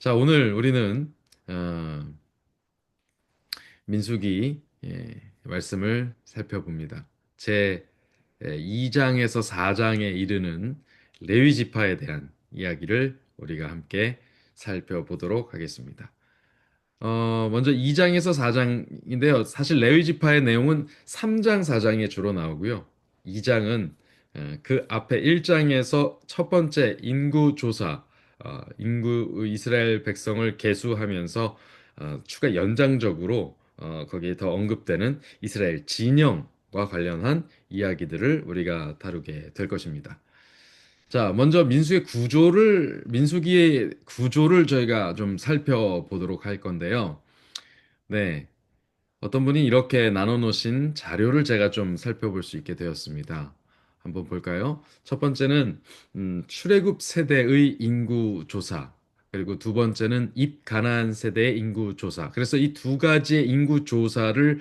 자, 오늘 우리는 민수기 말씀을 살펴봅니다. 제 2장에서 4장에 이르는 레위 지파에 대한 이야기를 우리가 함께 살펴보도록 하겠습니다. 먼저 2장에서 4장인데요. 사실 레위 지파의 내용은 3장, 4장에 주로 나오고요. 2장은 그 앞에 1장에서 첫 번째 인구 조사, 인구 이스라엘 백성을 계수하면서 추가 연장적으로 거기에 더 언급되는 이스라엘 진영과 관련한 이야기들을 우리가 다루게 될 것입니다. 자, 먼저 민수기의 구조를 저희가 좀 살펴보도록 할 건데요. 네. 어떤 분이 이렇게 나눠 놓으신 자료를 제가 좀 살펴볼 수 있게 되었습니다. 한번 볼까요? 첫 번째는 출애굽 세대의 인구 조사, 그리고 두 번째는 입가나안 세대의 인구 조사. 그래서 이 두 가지의 인구 조사를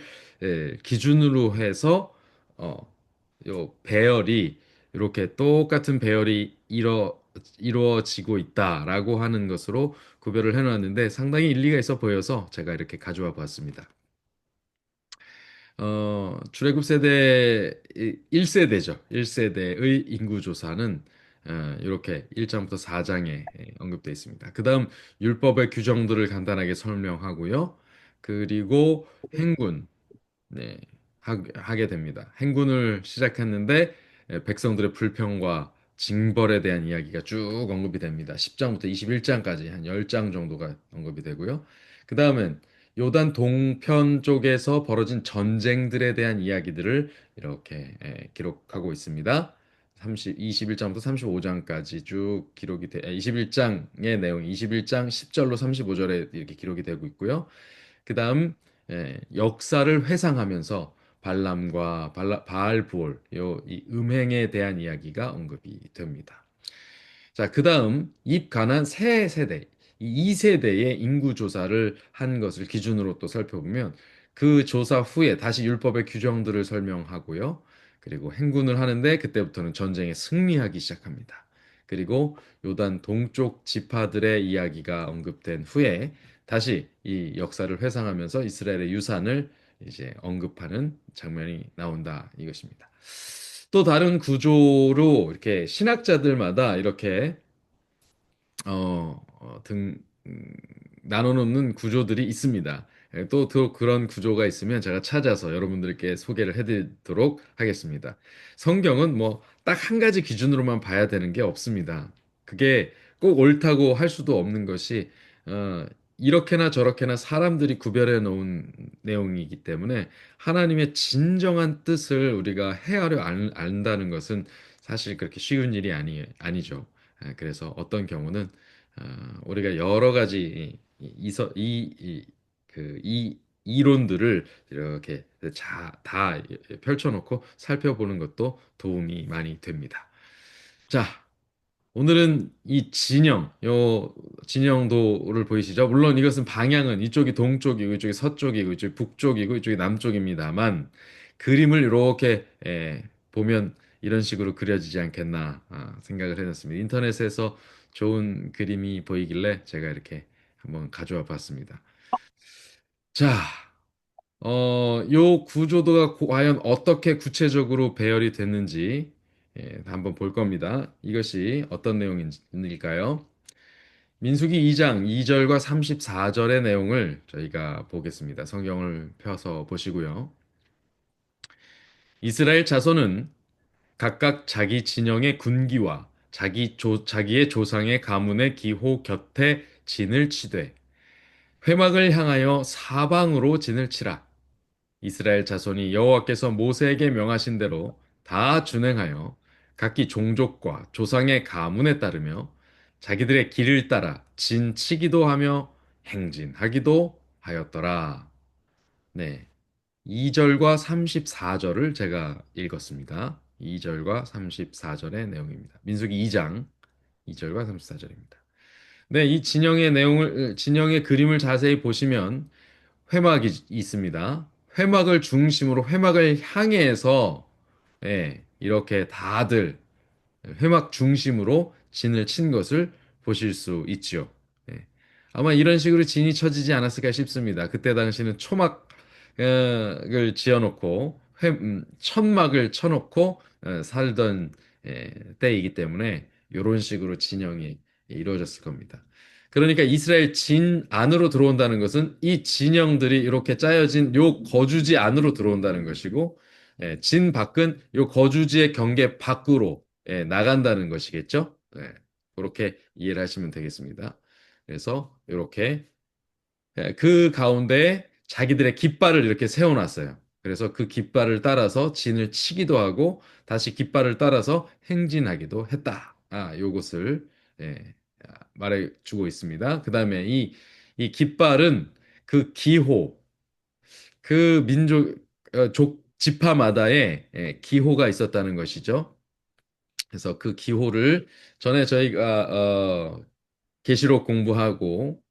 기준으로 해서 어, 요 배열이 이렇게 똑같은 배열이 이루어지고 있다라고 하는 것으로 구별을 해놨는데 상당히 일리가 있어 보여서 제가 이렇게 가져와 봤습니다. 출애굽 세대 1세대죠. 1세대의 인구 조사는 이렇게 1장부터 4장에 언급되어 있습니다. 그다음 율법의 규정들을 간단하게 설명하고요. 그리고 행군, 네, 하게 됩니다. 행군을 시작했는데 백성들의 불평과 징벌에 대한 이야기가 쭉 언급이 됩니다. 10장부터 21장까지 한 10장 정도가 언급이 되고요. 그 다음엔 요단 동편 쪽에서 벌어진 전쟁들에 대한 이야기들을 이렇게 기록하고 있습니다. 21장부터 35장까지 쭉 기록이 21장의 내용, 21장 10절로 35절에 이렇게 기록이 되고 있고요. 그 다음 역사를 회상하면서 발람과 바알부올 이 음행에 대한 이야기가 언급이 됩니다. 자, 그다음 입가난 세 세대, 이 2세대의 인구 조사를 한 것을 기준으로 또 살펴보면 그 조사 후에 다시 율법의 규정들을 설명하고요. 그리고 행군을 하는데 그때부터는 전쟁에 승리하기 시작합니다. 그리고 요단 동쪽 지파들의 이야기가 언급된 후에 다시 이 역사를 회상하면서 이스라엘의 유산을 이제 언급하는 장면이 나온다 이것입니다. 또 다른 구조로 이렇게 신학자들마다 이렇게 나눠놓는 구조들이 있습니다. 또 그런 구조가 있으면 제가 찾아서 여러분들께 소개를 해드리도록 하겠습니다. 성경은 뭐 딱 한 가지 기준으로만 봐야 되는 게 없습니다. 그게 꼭 옳다고 할 수도 없는 것이 어, 이렇게나 저렇게나 사람들이 구별해 놓은 내용이기 때문에 하나님의 진정한 뜻을 우리가 헤아려 안다는 것은 사실 그렇게 쉬운 일이 아니죠. 그래서 어떤 경우는 우리가 여러 가지 이 이론들을 이렇게 다 펼쳐놓고 살펴보는 것도 도움이 많이 됩니다. 자, 오늘은 요 진영도를 보이시죠? 물론 이것은 방향은 이쪽이 동쪽이고 이쪽이 서쪽이고 이쪽이 북쪽이고 이쪽이 남쪽입니다만 그림을 이렇게 보면 이런 식으로 그려지지 않겠나 생각을 해놨습니다. 인터넷에서 좋은 그림이 보이길래 제가 이렇게 한번 가져와 봤습니다. 자, 요 구조도가 과연 어떻게 구체적으로 배열이 됐는지 한번 볼 겁니다. 이것이 어떤 내용일까요? 민수기 2장 2절과 34절의 내용을 저희가 보겠습니다. 성경을 펴서 보시고요. 이스라엘 자손은 각각 자기 진영의 군기와 자기의 조상의 가문의 기호 곁에 진을 치되 회막을 향하여 사방으로 진을 치라. 이스라엘 자손이 여호와께서 모세에게 명하신 대로 다 준행하여 각기 종족과 조상의 가문에 따르며 자기들의 길을 따라 진치기도 하며 행진하기도 하였더라. 네. 2절과 34절을 제가 읽었습니다. 2절과 34절의 내용입니다. 민수기 2장 2절과 34절입니다. 네, 이 진영의 그림을 자세히 보시면 회막이 있습니다. 회막을 중심으로 회막을 향해서 이렇게 다들 회막 중심으로 진을 친 것을 보실 수 있지요. 예. 아마 이런 식으로 진이 쳐지지 않았을까 싶습니다. 그때 당시는 초막을 지어놓고 천막을 쳐놓고 살던 때이기 때문에 이런 식으로 진영이 이루어졌을 겁니다. 그러니까 이스라엘 진 안으로 들어온다는 것은 이 진영들이 이렇게 짜여진 요 거주지 안으로 들어온다는 것이고, 진 밖은 요 거주지의 경계 밖으로 나간다는 것이겠죠? 그렇게 이해를 하시면 되겠습니다. 그래서 이렇게 그 가운데 자기들의 깃발을 이렇게 세워놨어요. 그래서 그 깃발을 따라서 진을 치기도 하고 다시 깃발을 따라서 행진하기도 했다. 요것을 말해주고 있습니다. 그 다음에 이 깃발은 그 기호, 그 민족, 지파마다의 기호가 있었다는 것이죠. 그래서 그 기호를 전에 저희가 계시록 공부하고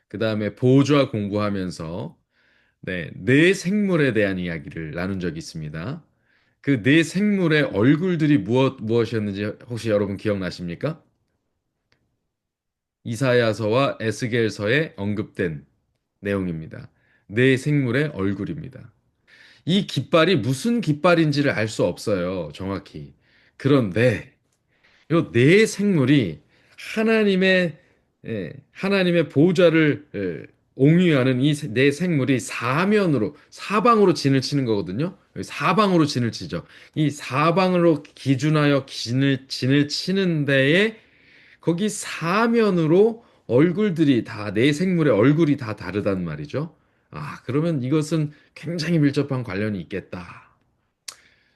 그 다음에 보호주와 공부하면서 네 생물에 대한 이야기를 나눈 적이 있습니다. 그 네 생물의 얼굴들이 무엇이었는지 혹시 여러분 기억나십니까? 이사야서와 에스겔서에 언급된 내용입니다. 네 생물의 얼굴입니다. 이 깃발이 무슨 깃발인지를 알 수 없어요, 정확히. 그런데 요 네 생물이 하나님의 하나님의 보좌를 옹유하는 이 네 생물이 사방으로 진을 치는 거거든요. 사방으로 진을 치죠. 이 사방으로 기준하여 진을 치는 데에 거기 사면으로 얼굴들이 다 네 생물의 얼굴이 다 다르단 말이죠. 그러면 이것은 굉장히 밀접한 관련이 있겠다.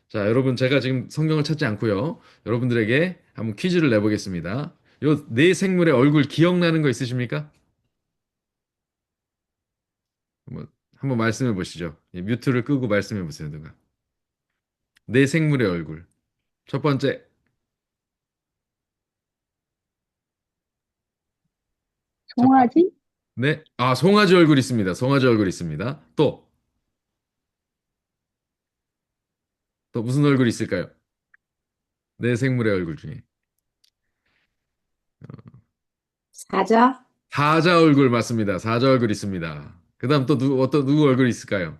자, 여러분, 제가 지금 성경을 찾지 않고요. 여러분들에게 한번 퀴즈를 내보겠습니다. 요 네 생물의 얼굴 기억나는 거 있으십니까? 한번, 한번 말씀해 보시죠. 뮤트를 끄고 말씀해 보세요, 누가. 네 생물의 얼굴. 첫 번째, 첫 번째. 송아지? 네. 송아지 얼굴 있습니다. 송아지 얼굴 있습니다. 또 무슨 얼굴이 있을까요? 네 생물의 얼굴 중에. 사자? 사자 얼굴 맞습니다. 사자 얼굴 있습니다. 그 다음 또 누구 얼굴이 있을까요?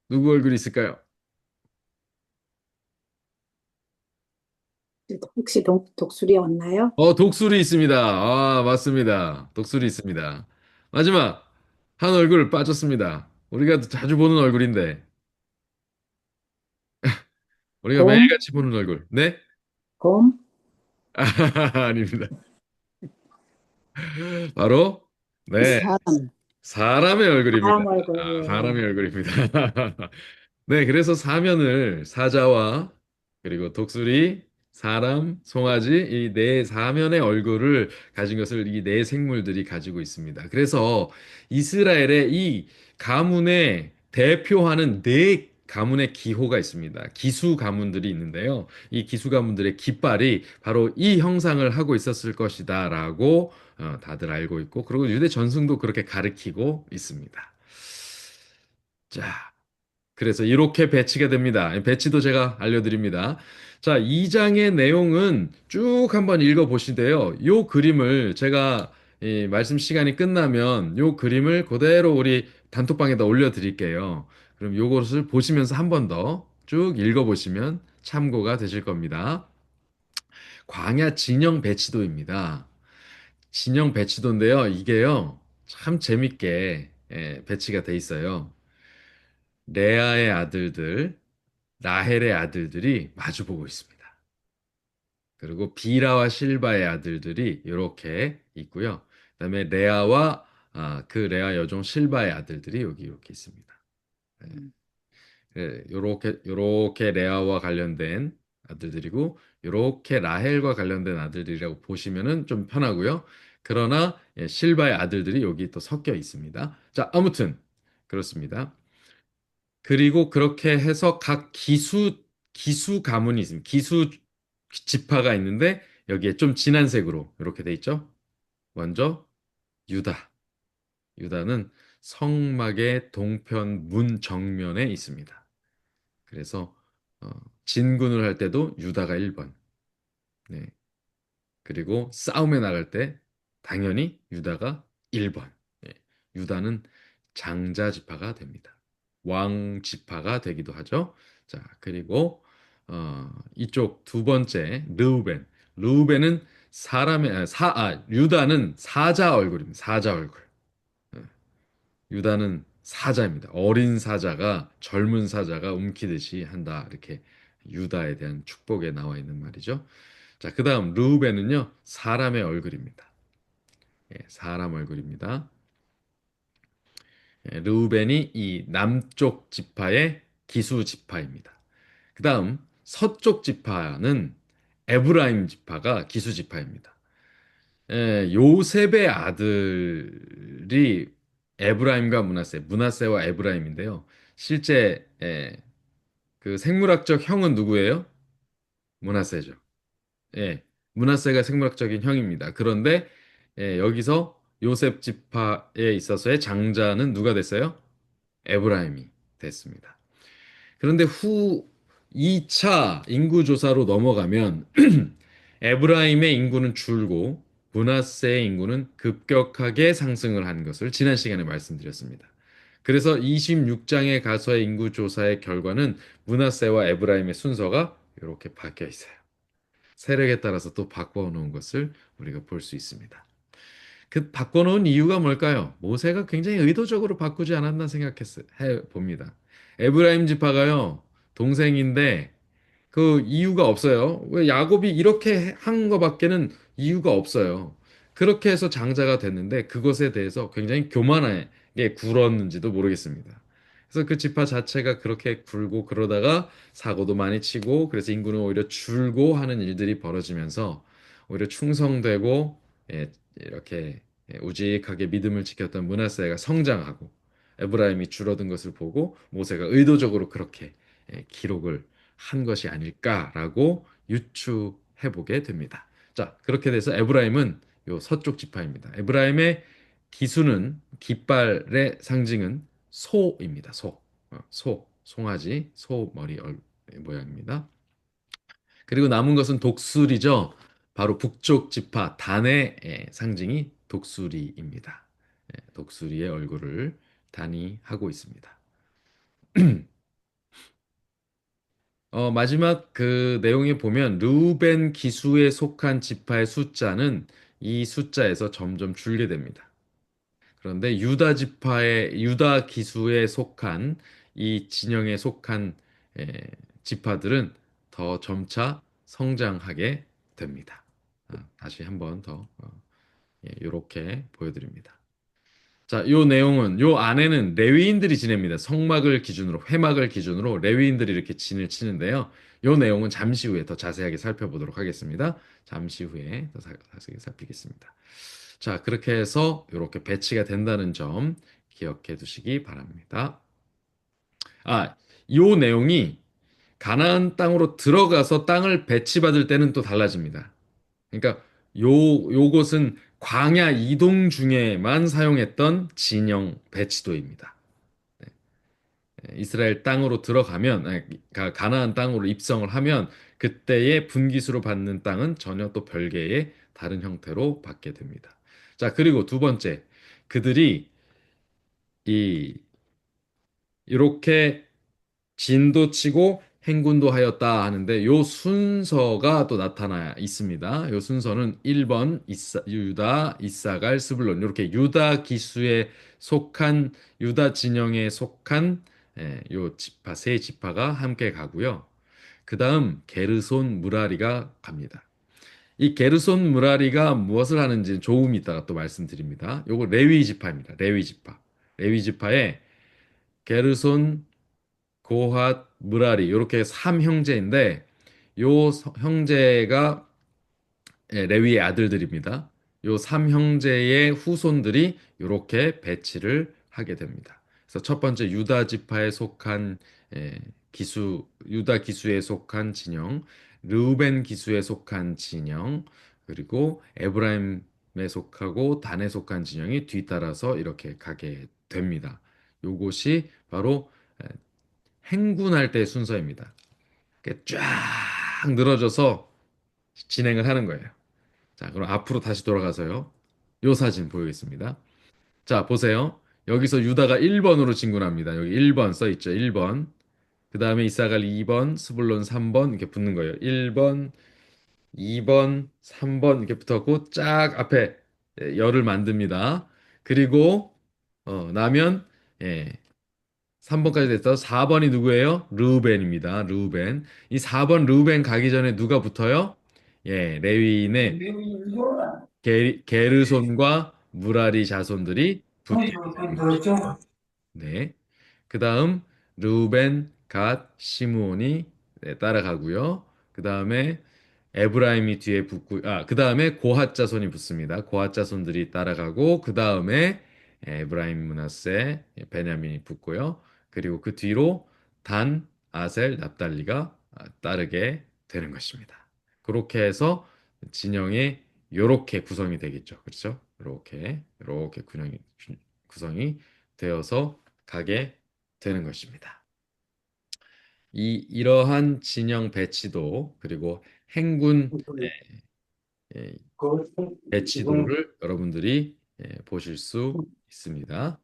누구 얼굴이 있을까요? 혹시 독수리였나요? 독수리 있습니다. 맞습니다. 독수리 있습니다. 마지막, 한 얼굴 빠졌습니다. 우리가 자주 보는 얼굴인데, 우리가 곰? 매일같이 보는 얼굴. 네? 곰? 아닙니다. 바로, 네, 사람. 사람의 얼굴입니다. 사람 얼굴. 사람의 얼굴입니다. 네, 그래서 사면을 사자와 그리고 독수리, 사람, 송아지 이 네 사면의 얼굴을 가진 것을 이 네 생물들이 가지고 있습니다. 그래서 이스라엘의 이 가문에 대표하는 네 가문의 기호가 있습니다. 기수 가문들이 있는데요. 이 기수 가문들의 깃발이 바로 이 형상을 하고 있었을 것이다라고 다들 알고 있고, 그리고 유대 전승도 그렇게 가르치고 있습니다. 자, 그래서 이렇게 배치가 됩니다. 배치도 제가 알려드립니다. 자, 2장의 내용은 쭉 한번 읽어보시되요. 요 그림을 제가 이 말씀 시간이 끝나면 요 그림을 그대로 우리 단톡방에다 올려드릴게요. 그럼 요것을 보시면서 한 번 더 쭉 읽어보시면 참고가 되실 겁니다. 광야 진영 배치도입니다. 진영 배치도인데요. 이게요, 참 재밌게 배치가 돼 있어요. 레아의 아들들, 라헬의 아들들이 마주보고 있습니다. 그리고 비라와 실바의 아들들이 이렇게 있고요. 그다음에 레아와 그 레아 여종 실바의 아들들이 여기 이렇게 있습니다. 네. 요렇게 레아와 관련된 아들들이고 요렇게 라헬과 관련된 아들들이라고 보시면은 좀 편하고요. 그러나 실바의 아들들이 여기 또 섞여 있습니다. 자, 아무튼 그렇습니다. 그리고 그렇게 해서 각 기수 가문이 있습니다. 기수 지파가 있는데 여기에 좀 진한 색으로 이렇게 돼 있죠. 먼저 유다. 유다는 성막의 동편 문 정면에 있습니다. 그래서 어, 진군을 할 때도 유다가 1번, 네. 그리고 싸움에 나갈 때 당연히 유다가 1번. 예. 유다는 장자 지파가 됩니다. 왕 지파가 되기도 하죠. 자, 그리고 이쪽 두 번째 르우벤. 르우벤은 유다는 사자 얼굴입니다. 사자 얼굴. 예. 유다는 사자입니다. 어린 사자가 젊은 사자가 움키듯이 한다. 이렇게 유다에 대한 축복에 나와 있는 말이죠. 자, 그다음 르우벤은요. 사람의 얼굴입니다. 예, 사람 얼굴입니다. 예, 르우벤이 이 남쪽 지파의 기수 지파입니다. 그다음 서쪽 지파는 에브라임 지파가 기수 지파입니다. 예, 요셉의 아들이 에브라임과 므낫세, 므낫세와 에브라임인데요. 실제 그 생물학적 형은 누구예요? 므낫세죠. 예, 므낫세가 생물학적인 형입니다. 그런데 여기서 요셉 지파에 있어서의 장자는 누가 됐어요? 에브라임이 됐습니다. 그런데 후 2차 인구 조사로 넘어가면 에브라임의 인구는 줄고 므낫세의 인구는 급격하게 상승을 한 것을 지난 시간에 말씀드렸습니다. 그래서 26장의 가서의 인구 조사의 결과는 므낫세와 에브라임의 순서가 이렇게 바뀌어 있어요. 세력에 따라서 또 바꿔놓은 것을 우리가 볼 수 있습니다. 그 바꿔놓은 이유가 뭘까요? 모세가 굉장히 의도적으로 바꾸지 않았나 생각해 봅니다. 에브라임 지파가요, 동생인데 그 이유가 없어요. 왜 야곱이 이렇게 한 거밖에는 이유가 없어요. 그렇게 해서 장자가 됐는데 그것에 대해서 굉장히 교만하게 굴었는지도 모르겠습니다. 그래서 그 지파 자체가 그렇게 굴고 그러다가 사고도 많이 치고 그래서 인구는 오히려 줄고 하는 일들이 벌어지면서 오히려 충성되고 이렇게 우직하게 믿음을 지켰던 므낫세가 성장하고 에브라임이 줄어든 것을 보고 모세가 의도적으로 그렇게 기록을 한 것이 아닐까라고 유추해 보게 됩니다. 자, 그렇게 돼서 에브라임은 요 서쪽 지파입니다. 에브라임의 기수는 깃발의 상징은 소입니다. 송아지, 소 머리 모양입니다. 그리고 남은 것은 독수리죠. 바로 북쪽 지파 단의 상징이 독수리입니다. 독수리의 얼굴을 단이 하고 있습니다. 마지막 그 내용에 보면 르우벤 기수에 속한 지파의 숫자는 이 숫자에서 점점 줄게 됩니다. 그런데 유다 기수에 속한 이 진영에 속한 에, 지파들은 더 점차 성장하게 됩니다. 다시 한번 더 이렇게 보여드립니다. 자, 요 안에는 레위인들이 지냅니다. 성막을 기준으로, 회막을 기준으로 레위인들이 이렇게 진을 치는데요. 요 내용은 잠시 후에 더 자세하게 살펴보도록 하겠습니다. 잠시 후에 더 자세하게 살피겠습니다. 자, 그렇게 해서 이렇게 배치가 된다는 점 기억해 두시기 바랍니다. 요 내용이 가나안 땅으로 들어가서 땅을 배치받을 때는 또 달라집니다. 그러니까 요것은 광야 이동 중에만 사용했던 진영 배치도입니다. 이스라엘 땅으로 들어가면 가나안 땅으로 입성을 하면 그때의 분기수로 받는 땅은 전혀 또 별개의 다른 형태로 받게 됩니다. 자, 그리고 두 번째, 그들이 이 이렇게 진도 치고 행군도 하였다 하는데 요 순서가 또 나타나 있습니다. 요 순서는 1번 유다, 이사갈, 스불론 이렇게 유다 기수에 속한 유다 진영에 속한 요 지파 세 지파가 함께 가고요. 그다음 게르손 무라리가 갑니다. 이 게르손 무라리가 무엇을 하는지 조금 이따가 또 말씀드립니다. 요거 레위 지파입니다. 레위 지파. 레위 지파에 게르손 고핫, 무라리 이렇게 삼 형제인데 형제가 레위의 아들들입니다. 요 삼 형제의 후손들이 이렇게 배치를 하게 됩니다. 그래서 첫 번째 유다 지파에 속한 유다 기수에 속한 진영, 르우벤 기수에 속한 진영, 그리고 에브라임에 속하고 단에 속한 진영이 뒤따라서 이렇게 가게 됩니다. 요것이 바로 행군할 때 순서입니다. 이렇게 쫙 늘어져서 진행을 하는 거예요. 자, 그럼 앞으로 다시 돌아가서요. 요 사진 보이겠습니다. 자, 보세요. 여기서 유다가 1번으로 진군합니다. 여기 1번 써 있죠. 1번. 그 다음에 이사갈 2번, 스불론 3번 이렇게 붙는 거예요. 1번, 2번, 3번 이렇게 붙었고 쫙 앞에 열을 만듭니다. 그리고 나면 예, 3번까지 됐어. 4번이 누구예요? 르우벤입니다. 르우벤. 이 4번 르우벤 가기 전에 누가 붙어요? 예, 레위인의 게르손과 무라리 자손들이 붙게 되는 것입니다. 네. 그 다음 르우벤, 갓, 시므온이 네, 따라가고요. 그 다음에 에브라임이 뒤에 붙고, 그 다음에 고핫 자손이 붙습니다. 고핫 자손들이 따라가고, 그 다음에 에브라임, 므낫세, 베냐민이 붙고요. 그리고 그 뒤로 단, 아셀, 납달리가 따르게 되는 것입니다. 그렇게 해서 진영이 요렇게 구성이 되겠죠. 그렇죠? 요렇게 구성이 되어서 가게 되는 것입니다. 이러한 진영 배치도 그리고 행군 예, 배치도를 여러분들이 보실 수 있습니다.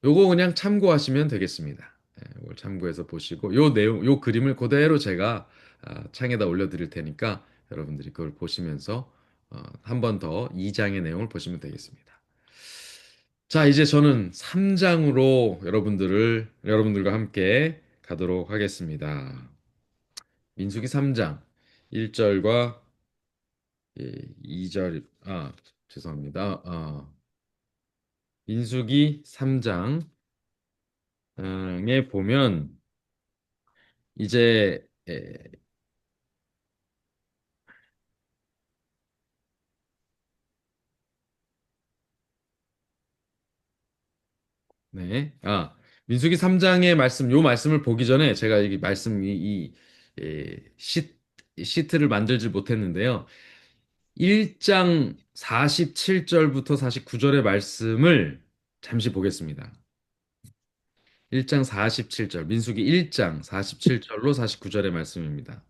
요거 그냥 참고하시면 되겠습니다. 이걸 참고해서 보시고 요 내용, 요 그림을 그대로 제가 창에다 올려드릴 테니까 여러분들이 그걸 보시면서 한 번 더 2장의 내용을 보시면 되겠습니다. 자, 이제 저는 3장으로 여러분들과 함께 가도록 하겠습니다. 민수기 3장 1절과 2절, 죄송합니다. 민수기 3장에 보면 이제 네. 민수기 3장의 말씀, 요 말씀을 보기 전에 제가 이 말씀, 시트를 만들지 못했는데요. 1장 47절부터 49절의 말씀을 잠시 보겠습니다. 1장 47절, 민수기 1장 47절로 49절의 말씀입니다.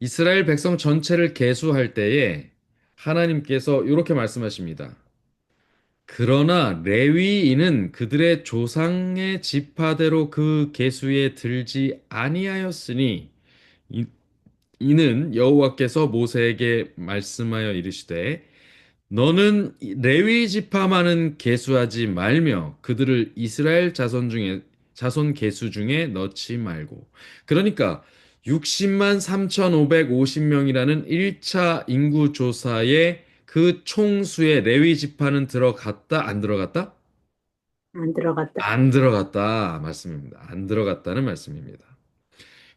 이스라엘 백성 전체를 계수할 때에 하나님께서 이렇게 말씀하십니다. 그러나 레위인은 그들의 조상의 지파대로 그 계수에 들지 아니하였으니 이- 이는 여호와께서 모세에게 말씀하여 이르시되 너는 레위 지파만은 계수하지 말며 그들을 이스라엘 자손 계수 중에 넣지 말고. 그러니까 60만 3,550명이라는 1차 인구 조사에 그 총수의 레위 지파는 들어갔다 안 들어갔다? 안 들어갔다. 안 들어갔다 말씀입니다. 안 들어갔다는 말씀입니다.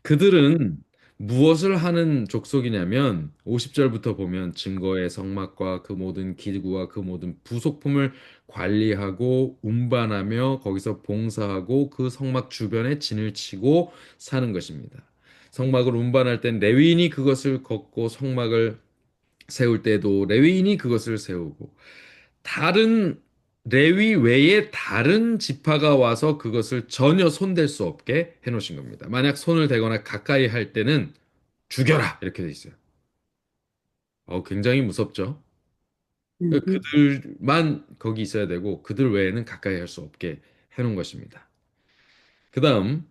그들은 무엇을 하는 족속이냐면 50절부터 보면 증거의 성막과 그 모든 기구와 그 모든 부속품을 관리하고 운반하며 거기서 봉사하고 그 성막 주변에 진을 치고 사는 것입니다. 성막을 운반할 땐 레위인이 그것을 걷고 성막을 세울 때도 레위인이 그것을 세우고 다른 레위 외에 다른 지파가 와서 그것을 전혀 손댈 수 없게 해놓으신 겁니다. 만약 손을 대거나 가까이 할 때는 죽여라 이렇게 돼 있어요. 굉장히 무섭죠. 그러니까 음, 그들만 거기 있어야 되고 그들 외에는 가까이 할 수 없게 해놓은 것입니다. 그다음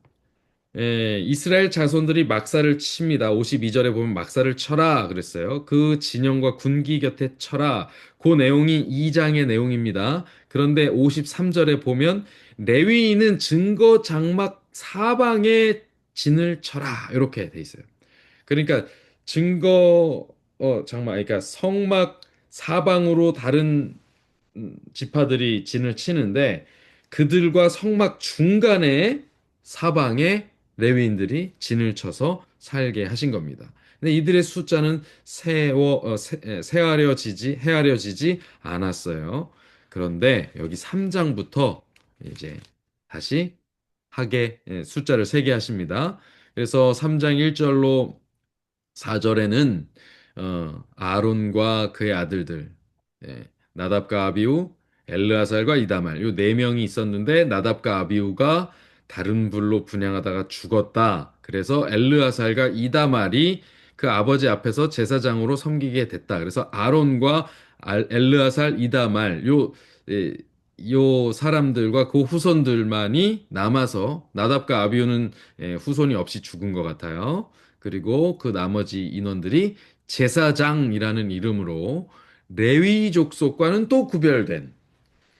이스라엘 자손들이 막사를 칩니다. 52절에 보면 막사를 쳐라 그랬어요. 그 진영과 군기 곁에 쳐라. 그 내용이 2장의 내용입니다. 그런데 53절에 보면 레위인은 증거 장막 사방에 진을 쳐라. 이렇게 돼 있어요. 그러니까 증거 장막 그러니까 성막 사방으로 다른 지파들이 진을 치는데 그들과 성막 중간에 사방에 레위인들이 진을 쳐서 살게 하신 겁니다. 근데 이들의 숫자는 헤아려지지 않았어요. 그런데 여기 3장부터 이제 다시 숫자를 세게 하십니다. 그래서 3장 1절로 4절에는 아론과 그의 아들들, 나답과 아비후, 엘르아살과 이다말, 요 네 명이 있었는데 나답과 아비후가 다른 불로 분향하다가 죽었다. 그래서 엘르아살과 이다말이 그 아버지 앞에서 제사장으로 섬기게 됐다. 그래서 아론과 엘르아살, 이다말 예, 요 사람들과 그 후손들만이 남아서 나답과 아비후는 후손이 없이 죽은 것 같아요. 그리고 그 나머지 인원들이 제사장이라는 이름으로 레위 족속과는 또 구별된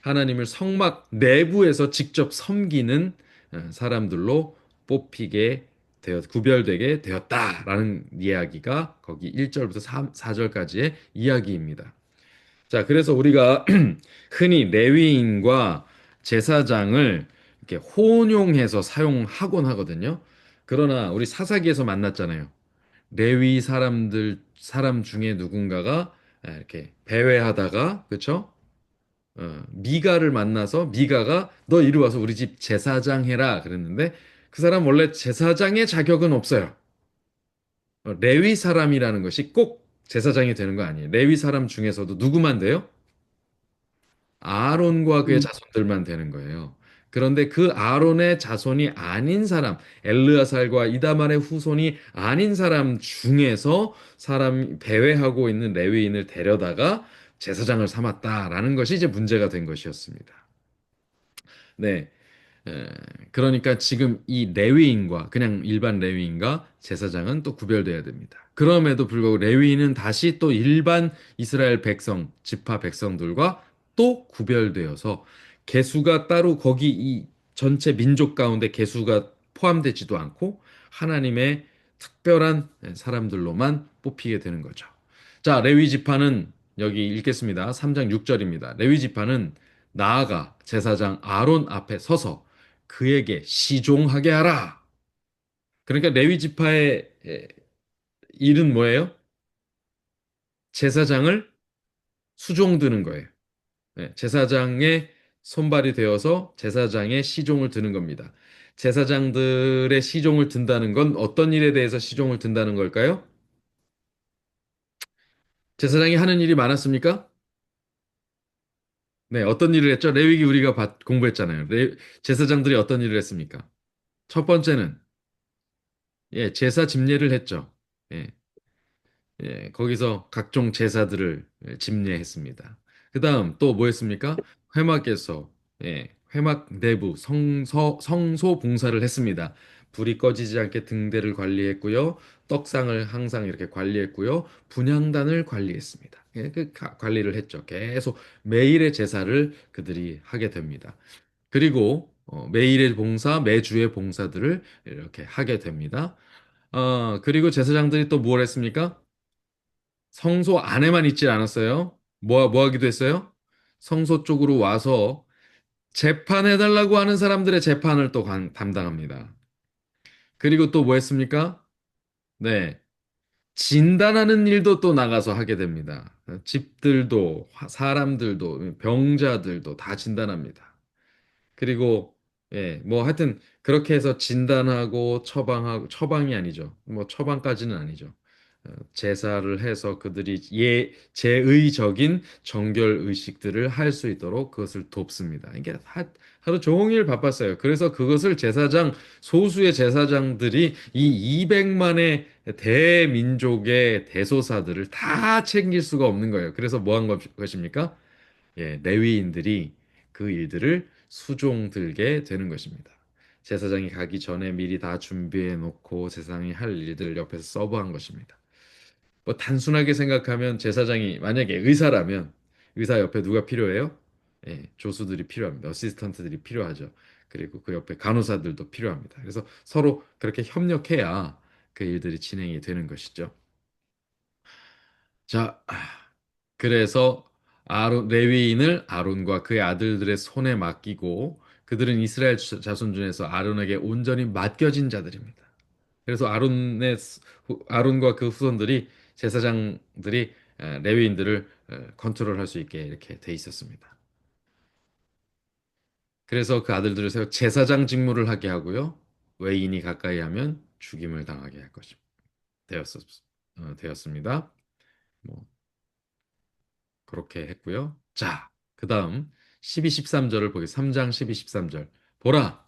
하나님을 성막 내부에서 직접 섬기는 사람들로 뽑히게 구별되게 되었다라는 이야기가 거기 1절부터 4절까지의 이야기입니다. 자, 그래서 우리가 흔히 레위인과 제사장을 이렇게 혼용해서 사용하곤 하거든요. 그러나 우리 사사기에서 만났잖아요. 레위 사람 중에 누군가가 이렇게 배회하다가 그쵸? 미가를 만나서 미가가 너 이리 와서 우리 집 제사장 해라 그랬는데 그 사람 원래 제사장의 자격은 없어요. 레위 사람이라는 것이 꼭 제사장이 되는 거 아니에요. 레위 사람 중에서도 누구만 돼요? 아론과 그의 음, 자손들만 되는 거예요. 그런데 그 아론의 자손이 아닌 사람, 엘르아살과 이다말의 후손이 아닌 사람 중에서 사람 배회하고 있는 레위인을 데려다가 제사장을 삼았다라는 것이 이제 문제가 된 것이었습니다. 네. 에, 그러니까 지금 이 레위인과 그냥 일반 레위인과 제사장은 또 구별돼야 됩니다. 그럼에도 불구하고 레위인은 다시 또 일반 이스라엘 백성, 지파 백성들과 또 구별되어서 개수가 따로 거기 이 전체 민족 가운데 개수가 포함되지도 않고 하나님의 특별한 사람들로만 뽑히게 되는 거죠. 자, 레위 지파는 여기 읽겠습니다. 3장 6절입니다. 레위 지파는 나아가 제사장 아론 앞에 서서 그에게 시종하게 하라. 그러니까 레위 지파의 일은 뭐예요? 제사장을 수종드는 거예요. 제사장의 손발이 되어서 제사장의 시종을 드는 겁니다. 제사장들의 시종을 든다는 건 어떤 일에 대해서 시종을 든다는 걸까요? 제사장이 하는 일이 많았습니까? 네, 어떤 일을 했죠? 레위기 우리가 공부했잖아요. 제사장들이 어떤 일을 했습니까? 첫 번째는 제사 집례를 했죠. 예, 거기서 각종 제사들을 집례했습니다. 그 다음 또 뭐 했습니까? 회막에서 회막 내부 성소 봉사를 했습니다. 불이 꺼지지 않게 등대를 관리했고요. 떡상을 항상 이렇게 관리했고요. 분향단을 관리했습니다. 관리를 했죠. 계속 매일의 제사를 그들이 하게 됩니다. 그리고 매일의 봉사, 매주의 봉사들을 이렇게 하게 됩니다. 그리고 제사장들이 또 뭘 했습니까? 성소 안에만 있지 않았어요. 뭐 하기도 했어요? 성소 쪽으로 와서 재판해달라고 하는 사람들의 재판을 또 담당합니다. 그리고 또 뭐 했습니까? 네. 진단하는 일도 또 나가서 하게 됩니다. 집들도, 사람들도, 병자들도 다 진단합니다. 그리고 뭐 하여튼 그렇게 해서 진단하고 처방이 아니죠. 뭐 처방까지는 아니죠. 제사를 해서 그들이 제의적인 정결 의식들을 할 수 있도록 그것을 돕습니다. 이게 하루 종일 바빴어요. 그래서 그것을 소수의 제사장들이 이 200만의 대민족의 대소사들을 다 챙길 수가 없는 거예요. 그래서 뭐 한 것입니까? 레위인들이 그 일들을 수종들게 되는 것입니다. 제사장이 가기 전에 미리 다 준비해 놓고 제사장이 할 일들을 옆에서 서브한 것입니다. 뭐 단순하게 생각하면 제사장이 만약에 의사라면 의사 옆에 누가 필요해요? 조수들이 필요합니다. 어시스턴트들이 필요하죠. 그리고 그 옆에 간호사들도 필요합니다. 그래서 서로 그렇게 협력해야 그 일들이 진행이 되는 것이죠. 자, 그래서 레위인을 아론과 그의 아들들의 손에 맡기고 그들은 이스라엘 자손 중에서 아론에게 온전히 맡겨진 자들입니다. 그래서 아론과 그 후손들이 제사장들이 레위인들을 컨트롤할 수 있게 이렇게 돼 있었습니다. 그래서 그 아들들을 세워 제사장 직무를 하게 하고요. 외인이 가까이 하면 죽임을 당하게 할 것이 되었습니다. 뭐 그렇게 했고요. 자, 그다음 12, 13절을 3장 12, 13절. 보라,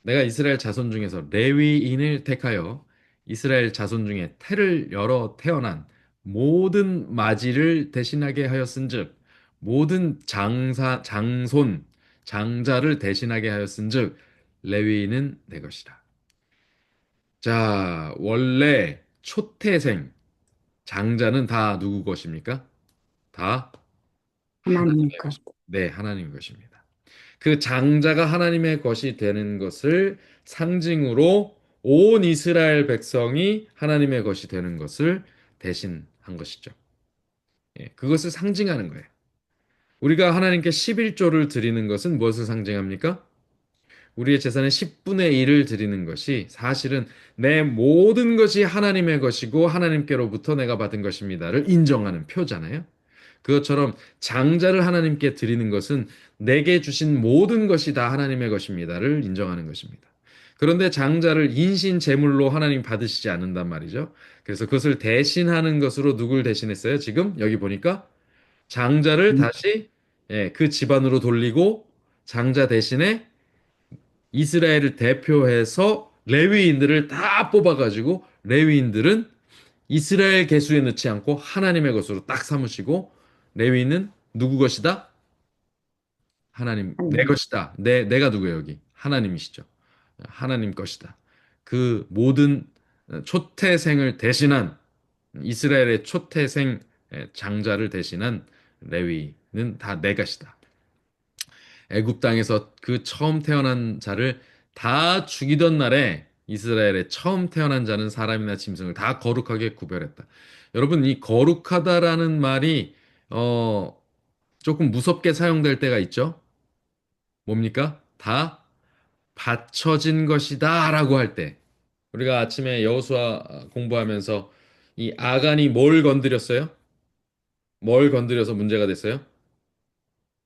내가 이스라엘 자손 중에서 레위인을 택하여 이스라엘 자손 중에 태를 열어 태어난 모든 마지를 대신하게 하였은즉 모든 장손 장자를 대신하게 하였은즉 레위인은 내 것이다. 자, 원래 초태생 장자는 다 누구 것입니까? 다 하나님의 하나님의 것. 것입니다. 네, 하나님의 것입니다. 그 장자가 하나님의 것이 되는 것을 상징으로 온 이스라엘 백성이 하나님의 것이 되는 것을 대신한 것이죠. 예, 그것을 상징하는 거예요. 우리가 하나님께 11조를 드리는 것은 무엇을 상징합니까? 우리의 재산의 10분의 1을 드리는 것이 사실은 내 모든 것이 하나님의 것이고 하나님께로부터 내가 받은 것입니다를 인정하는 표잖아요. 그것처럼 장자를 하나님께 드리는 것은 내게 주신 모든 것이 다 하나님의 것입니다를 인정하는 것입니다. 그런데 장자를 인신 제물로 하나님 받으시지 않는단 말이죠. 그래서 그것을 대신하는 것으로 누굴 대신했어요? 지금 여기 보니까 장자를 음, 다시 그 집안으로 돌리고 장자 대신에 이스라엘을 대표해서 레위인들을 다 뽑아가지고 레위인들은 이스라엘 계수에 넣지 않고 하나님의 것으로 딱 삼으시고 레위인은 누구 것이다? 하나님 내 하나님. 것이다. 내가 누구예요 여기? 하나님이시죠. 하나님 것이다. 그 모든 초태생을 대신한 이스라엘의 초태생 장자를 대신한 레위는 다 내 것이다. 애굽 땅에서 그 처음 태어난 자를 다 죽이던 날에 이스라엘의 처음 태어난 자는 사람이나 짐승을 다 거룩하게 구별했다. 여러분, 이 거룩하다라는 말이 어 조금 무섭게 사용될 때가 있죠. 뭡니까? 다 바쳐진 것이다라고 할 때. 우리가 아침에 여호수아 공부하면서 이 아간이 뭘 건드렸어요? 뭘 건드려서 문제가 됐어요?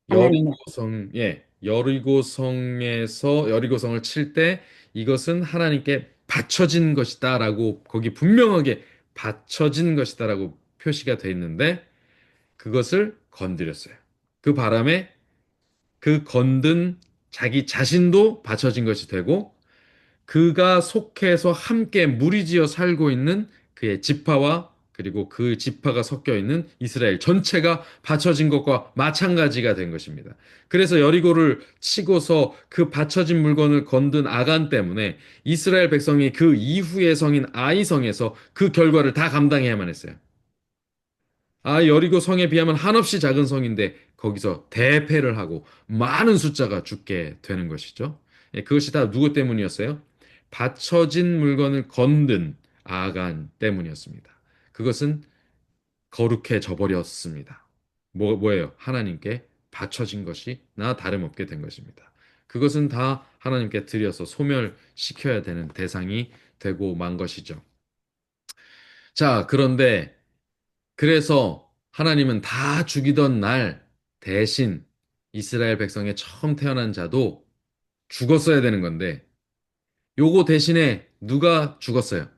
하나님의 것. 여리고성에서 여리고성을 칠 때 이것은 하나님께 바쳐진 것이다라고 거기 분명하게 바쳐진 것이다라고 표시가 돼 있는데 그것을 건드렸어요. 그 바람에 그 건든 자기 자신도 바쳐진 것이 되고 그가 속해서 함께 무리지어 살고 있는 그의 지파와 그리고 그 지파가 섞여 있는 이스라엘 전체가 바쳐진 것과 마찬가지가 된 것입니다. 그래서 여리고를 치고서 그 바쳐진 물건을 건든 아간 때문에 이스라엘 백성이 그 이후의 성인 아이 성에서 그 결과를 다 감당해야만 했어요. 아, 여리고 성에 비하면 한없이 작은 성인데 거기서 대패를 하고 많은 숫자가 죽게 되는 것이죠. 예, 그것이 다 누구 때문이었어요? 받쳐진 물건을 건든 아간 때문이었습니다. 그것은 거룩해져 버렸습니다. 뭐예요? 하나님께 바쳐진 것이 나 다름없게 된 것입니다. 그것은 다 하나님께 드려서 소멸시켜야 되는 대상이 되고 만 것이죠. 자, 그런데 그래서 하나님은 다 죽이던 날 대신 이스라엘 백성의 처음 태어난 자도 죽었어야 되는 건데 요거 대신에 누가 죽었어요?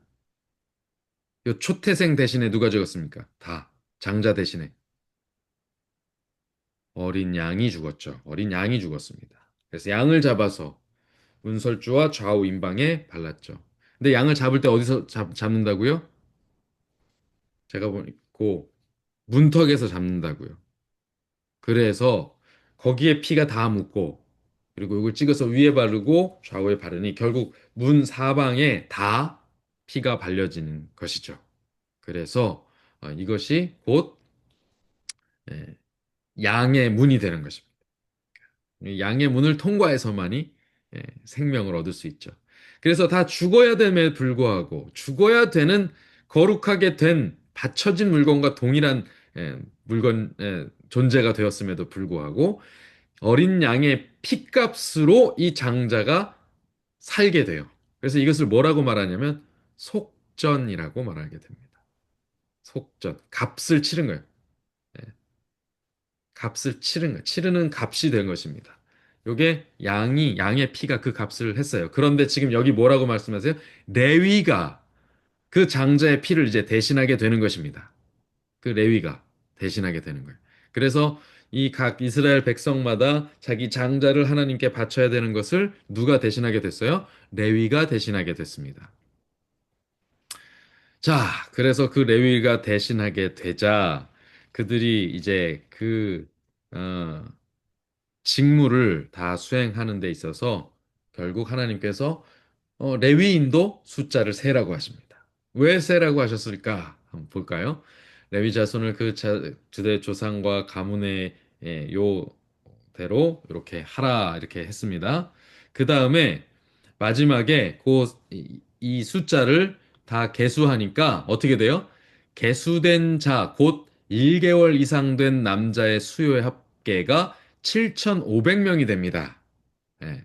요 초태생 대신에 누가 죽었습니까? 다 장자 대신에 어린 양이 죽었죠. 어린 양이 죽었습니다. 그래서 양을 잡아서 문설주와 좌우 임방에 발랐죠. 근데 양을 잡을 때 어디서 잡는다고요? 제가 보고 문턱에서 잡는다고요. 그래서 거기에 피가 다 묻고 그리고 이걸 찍어서 위에 바르고 좌우에 바르니 결국 문 사방에 다 피가 발려지는 것이죠. 그래서 이것이 곧 예, 양의 문이 되는 것입니다. 이 양의 문을 통과해서만이 생명을 얻을 수 있죠. 그래서 다 죽어야 됨에 불구하고 죽어야 되는 거룩하게 된 받쳐진 물건과 동일한 존재가 되었음에도 불구하고 어린 양의 피값으로 이 장자가 살게 돼요. 그래서 이것을 뭐라고 말하냐면 속전이라고 말하게 됩니다. 속전. 값을 치른 거예요. 예, 값을 치른 거예요. 치르는 값이 된 것입니다. 요게 양의 피가 그 값을 했어요. 그런데 지금 여기 뭐라고 말씀하세요? 레위가 그 장자의 피를 이제 대신하게 되는 것입니다. 그 레위가 대신하게 되는 거예요. 그래서 이 각 이스라엘 백성마다 자기 장자를 하나님께 바쳐야 되는 것을 누가 대신하게 됐어요? 레위가 대신하게 됐습니다. 자, 그래서 그 레위가 대신하게 되자 그들이 이제 어, 직무를 다 수행하는 데 있어서 결국 하나님께서 레위인도 숫자를 세라고 하십니다. 왜 세라고 하셨을까? 한번 볼까요? 레위 자손을 그들의 조상과 가문의 요대로 이렇게 하라 이렇게 했습니다. 그 다음에 마지막에 이 숫자를 다 계수하니까 어떻게 돼요? 계수된 자, 곧 1개월 이상 된 남자의 수요의 합계가 7,500명이 됩니다. 예,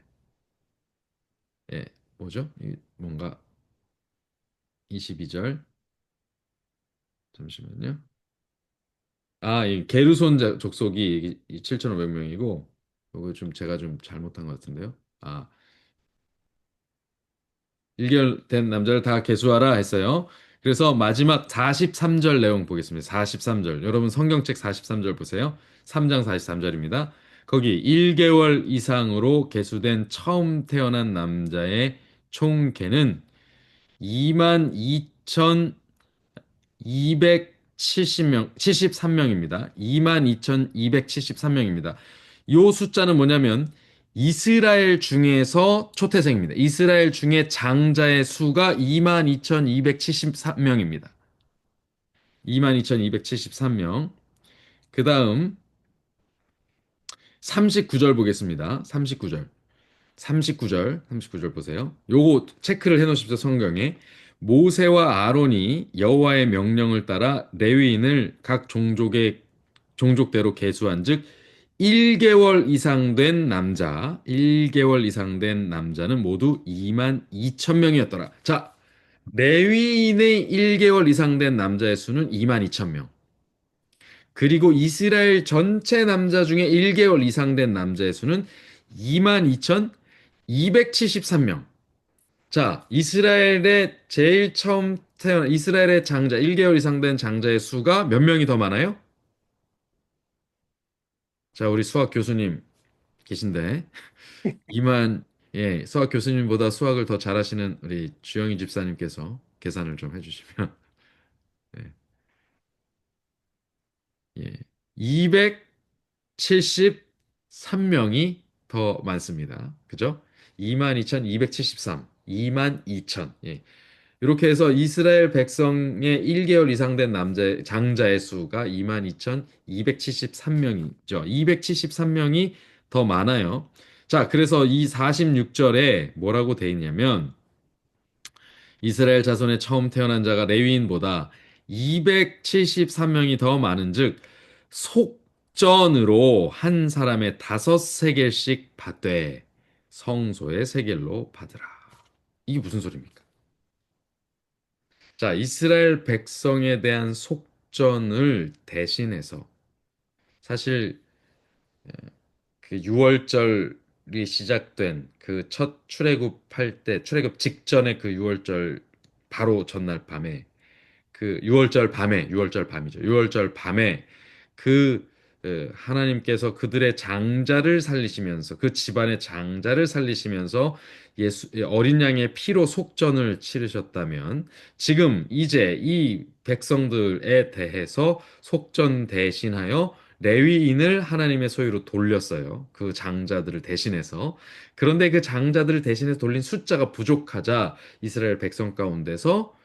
예, 뭐죠? 뭔가 22절. 잠시만요. 이 게르손 족속이 7,500명이고, 이거 좀 제가 좀 잘못한 것 같은데요. 1개월 된 남자를 다 계수하라 했어요. 그래서 마지막 43절 내용 보겠습니다. 43절. 여러분 성경책 43절 보세요. 3장 43절입니다. 거기 1개월 이상으로 계수된 처음 태어난 남자의 총 계는 22,270명, 73명입니다. 22,273명입니다. 요 숫자는 뭐냐면 이스라엘 중에서 초태생입니다. 이스라엘 중에 장자의 수가 22,273명입니다. 22,273명. 그 다음 39절 보겠습니다. 39절. 39절 보세요. 요거 체크를 해 놓으십시오, 성경에. 모세와 아론이 여호와의 명령을 따라 레위인을 각 종족대로 계수한즉 1개월 이상 된 남자, 1개월 이상 된 남자는 모두 2만 2천 명이었더라. 자, 레위인의 1개월 이상 된 남자의 수는 2만 2천 명. 그리고 이스라엘 전체 남자 중에 1개월 이상 된 남자의 수는 22,273명. 자, 이스라엘의 장자, 1개월 이상 된 장자의 수가 몇 명이 더 많아요? 자, 우리 수학 교수님 계신데, 수학 교수님보다 수학을 더 잘하시는 우리 주영희 집사님께서 계산을 좀 해주시면, 예, 예. 273명이 더 많습니다. 그죠? 22,273, 22,000. 예. 이렇게 해서 이스라엘 백성의 1개월 이상 된 장자의 수가 22,273명이죠. 273명이 더 많아요. 자, 그래서 이 46절에 뭐라고 돼 있냐면, 이스라엘 자손의 처음 태어난 자가 레위인보다 273명이 더 많은즉 속전으로 한 사람의 5세겔씩 받되 성소의 세겔로 받으라. 이게 무슨 소리입니까? 자, 이스라엘 백성에 대한 속전을 대신해서 사실 그 6월절이 시작된 그 첫 출애굽할 때 출애굽 직전에 그 6월절 바로 전날 밤에 그 6월절 밤에 6월절 밤이죠. 6월절 밤에 그 하나님께서 그들의 장자를 살리시면서 그 집안의 장자를 살리시면서 어린 양의 피로 속전을 치르셨다면 지금 이제 이 백성들에 대해서 속전 대신하여 레위인을 하나님의 소유로 돌렸어요. 그 장자들을 대신해서. 그런데 그 장자들을 대신해서 돌린 숫자가 부족하자 이스라엘 백성 가운데서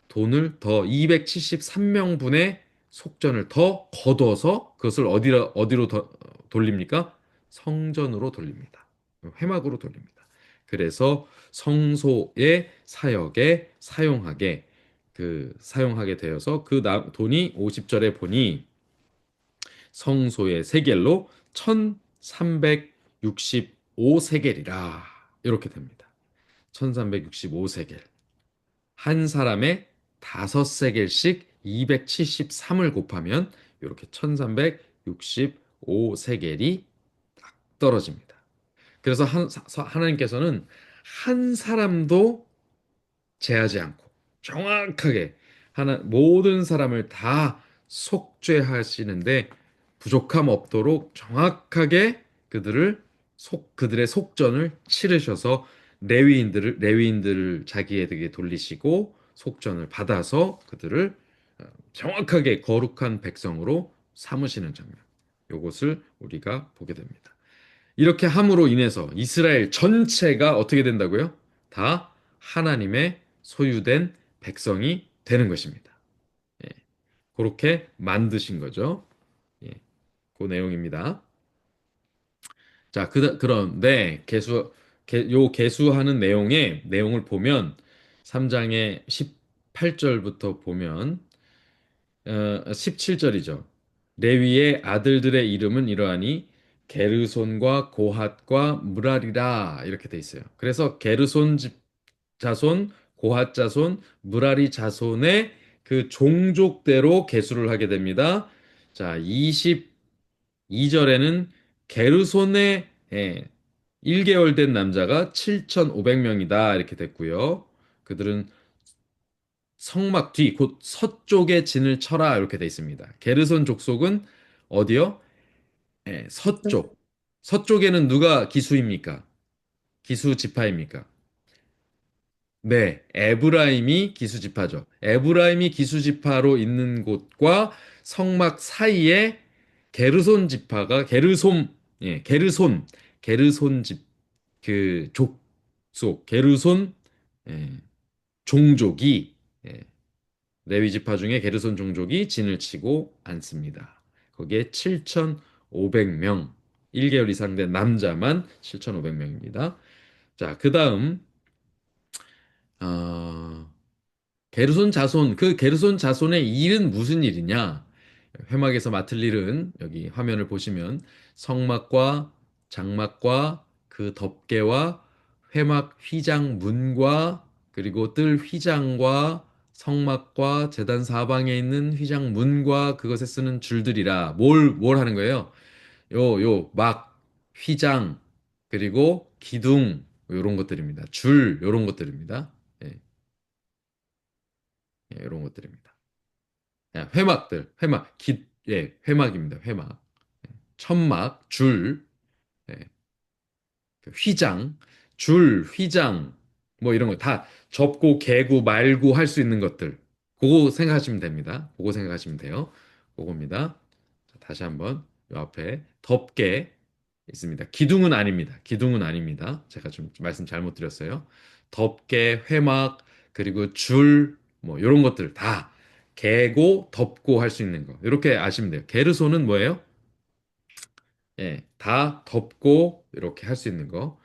돈을 더 273명분의 속전을 더 거둬서 그것을 어디로 돌립니까? 성전으로 돌립니다. 회막으로 돌립니다. 그래서 성소의 사역에 사용하게 되어서 돈이 50절에 보니 성소의 세겔로 1365세겔이라 이렇게 됩니다. 1365세겔. 한 사람의 5세겔씩 273을 곱하면 이렇게 1365세겔이 딱 떨어집니다. 그래서 하나님께서는 한 사람도 제하지 않고 정확하게 모든 사람을 다 속죄하시는데 부족함 없도록 정확하게 그들의 속전을 치르셔서 레위인들을 자기에게 돌리시고 속전을 받아서 그들을 정확하게 거룩한 백성으로 삼으시는 장면. 요것을 우리가 보게 됩니다. 이렇게 함으로 인해서 이스라엘 전체가 어떻게 된다고요? 다 하나님의 소유된 백성이 되는 것입니다. 예, 그렇게 만드신 거죠. 예, 그 내용입니다. 자, 그런데 요 개수하는 내용을 보면 3장의 18절부터 보면 17절이죠. 레위의 아들들의 이름은 이러하니 게르손과 고핫과 무라리라 이렇게 돼 있어요. 그래서 게르손 자손, 고핫 자손, 무라리 자손의 그 종족대로 계수를 하게 됩니다. 자, 22절에는 게르손의 1개월 된 남자가 7,500명이다 이렇게 됐고요. 그들은 성막 뒤, 곧 서쪽에 진을 쳐라 이렇게 돼 있습니다. 게르손 족속은 어디요? 서쪽. 서쪽에는 누가 기수입니까? 기수 지파입니까? 네, 에브라임이 기수 지파죠. 에브라임이 기수 지파로 있는 곳과 성막 사이에 게르손 지파가 게르손 집 그 족속 게르손 예, 종족이 예, 레위 지파 중에 게르손 종족이 진을 치고 앉습니다. 거기에 7,500명, 1개월 이상 된 남자만 7,500명입니다. 자, 그다음 어, 게르손 자손, 그 게르손 자손의 일은 무슨 일이냐? 회막에서 맡을 일은 여기 화면을 보시면 성막과 장막과 그 덮개와 회막 휘장 문과 그리고 뜰 휘장과 성막과 제단 사방에 있는 휘장 문과 그것에 쓰는 줄들이라 뭘 하는 거예요? 막, 휘장, 그리고 기둥, 요런 것들입니다. 줄, 요런 것들입니다. 예, 요런 것들입니다. 회막입니다. 회막. 천막, 줄, 예, 그 휘장, 휘장, 뭐 이런 거 다 접고, 개고, 말고 할 수 있는 것들. 그거 생각하시면 됩니다. 그거 생각하시면 돼요. 그겁니다. 자, 다시 한번 요 앞에 덮개 있습니다. 기둥은 아닙니다. 기둥은 아닙니다. 제가 좀 말씀 잘못 드렸어요. 덮개, 회막, 그리고 줄, 뭐 이런 것들 다 개고 덮고 할 수 있는 거. 이렇게 아시면 돼요. 게르손은 뭐예요? 예, 다 덮고 이렇게 할 수 있는 거.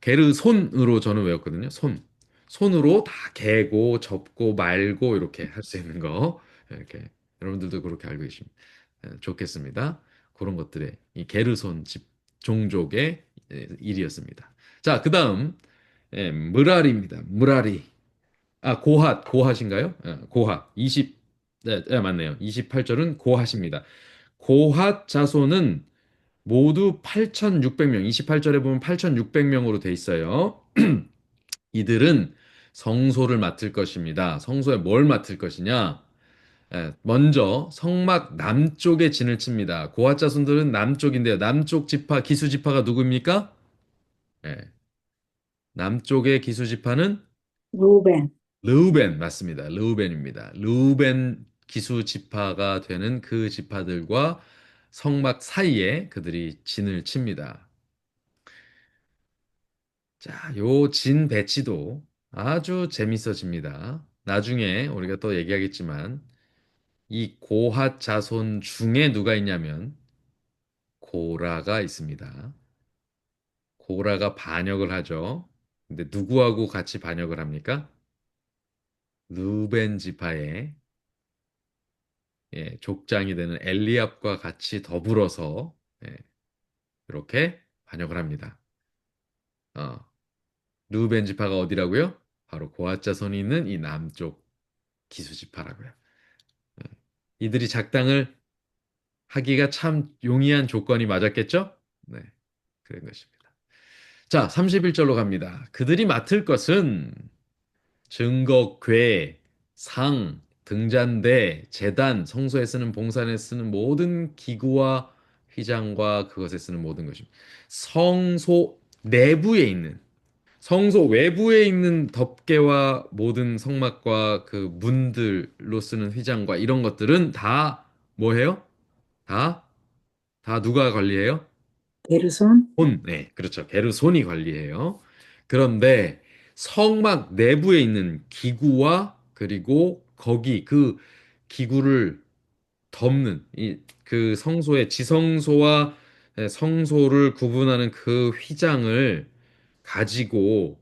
게르손으로 저는 외웠거든요. 손. 손으로 다 개고 접고 말고 이렇게 할 수 있는 거. 이렇게 여러분들도 그렇게 알고 계시면 좋겠습니다. 그런 것들의 이 게르손 집 종족의 일이었습니다. 자, 그다음 무라리입니다. 무라리. 아, 고핫인가요? 고핫. 네, 맞네요. 28절은 고핫입니다. 고핫 자손은 모두 8,600명, 28절에 보면 8,600명으로 돼 있어요. 이들은 성소를 맡을 것입니다. 성소에 뭘 맡을 것이냐? 먼저 성막 남쪽에 진을 칩니다. 고핫 자손들은 남쪽인데요. 남쪽 지파, 기수 지파가 누구입니까? 예, 남쪽의 기수 지파는 루벤, 르우벤 맞습니다. 르우벤입니다. 르우벤 기수 지파가 되는 그 지파들과 성막 사이에 그들이 진을 칩니다. 자, 요 진 배치도 아주 재밌어집니다. 나중에 우리가 또 얘기하겠지만 이 고핫 자손 중에 누가 있냐면 고라가 있습니다. 고라가 반역을 하죠. 근데 누구하고 같이 반역을 합니까? 르벤 지파의 족장이 되는 엘리압과 같이 더불어서 이렇게 반역을 합니다. 어, 르벤 지파가 어디라고요? 바로 고핫 자손이 있는 이 남쪽 기수 지파라고요. 이들이 작당을 하기가 참 용이한 조건이 맞았겠죠? 네, 그런 것입니다. 자, 31절로 갑니다. 그들이 맡을 것은 증거, 궤, 상, 등잔대, 제단, 성소에 쓰는 봉산에 쓰는 모든 기구와 휘장과 그것에 쓰는 모든 것입니다. 성소 내부에 있는 성소 외부에 있는 덮개와 모든 성막과 그 문들로 쓰는 휘장과 이런 것들은 다 뭐해요? 다? 다 누가 관리해요? 게르손, 네, 그렇죠. 게르손이 관리해요. 그런데 성막 내부에 있는 기구와 그리고 거기 그 기구를 덮는 그 성소의 지성소와 성소를 구분하는 그 휘장을 가지고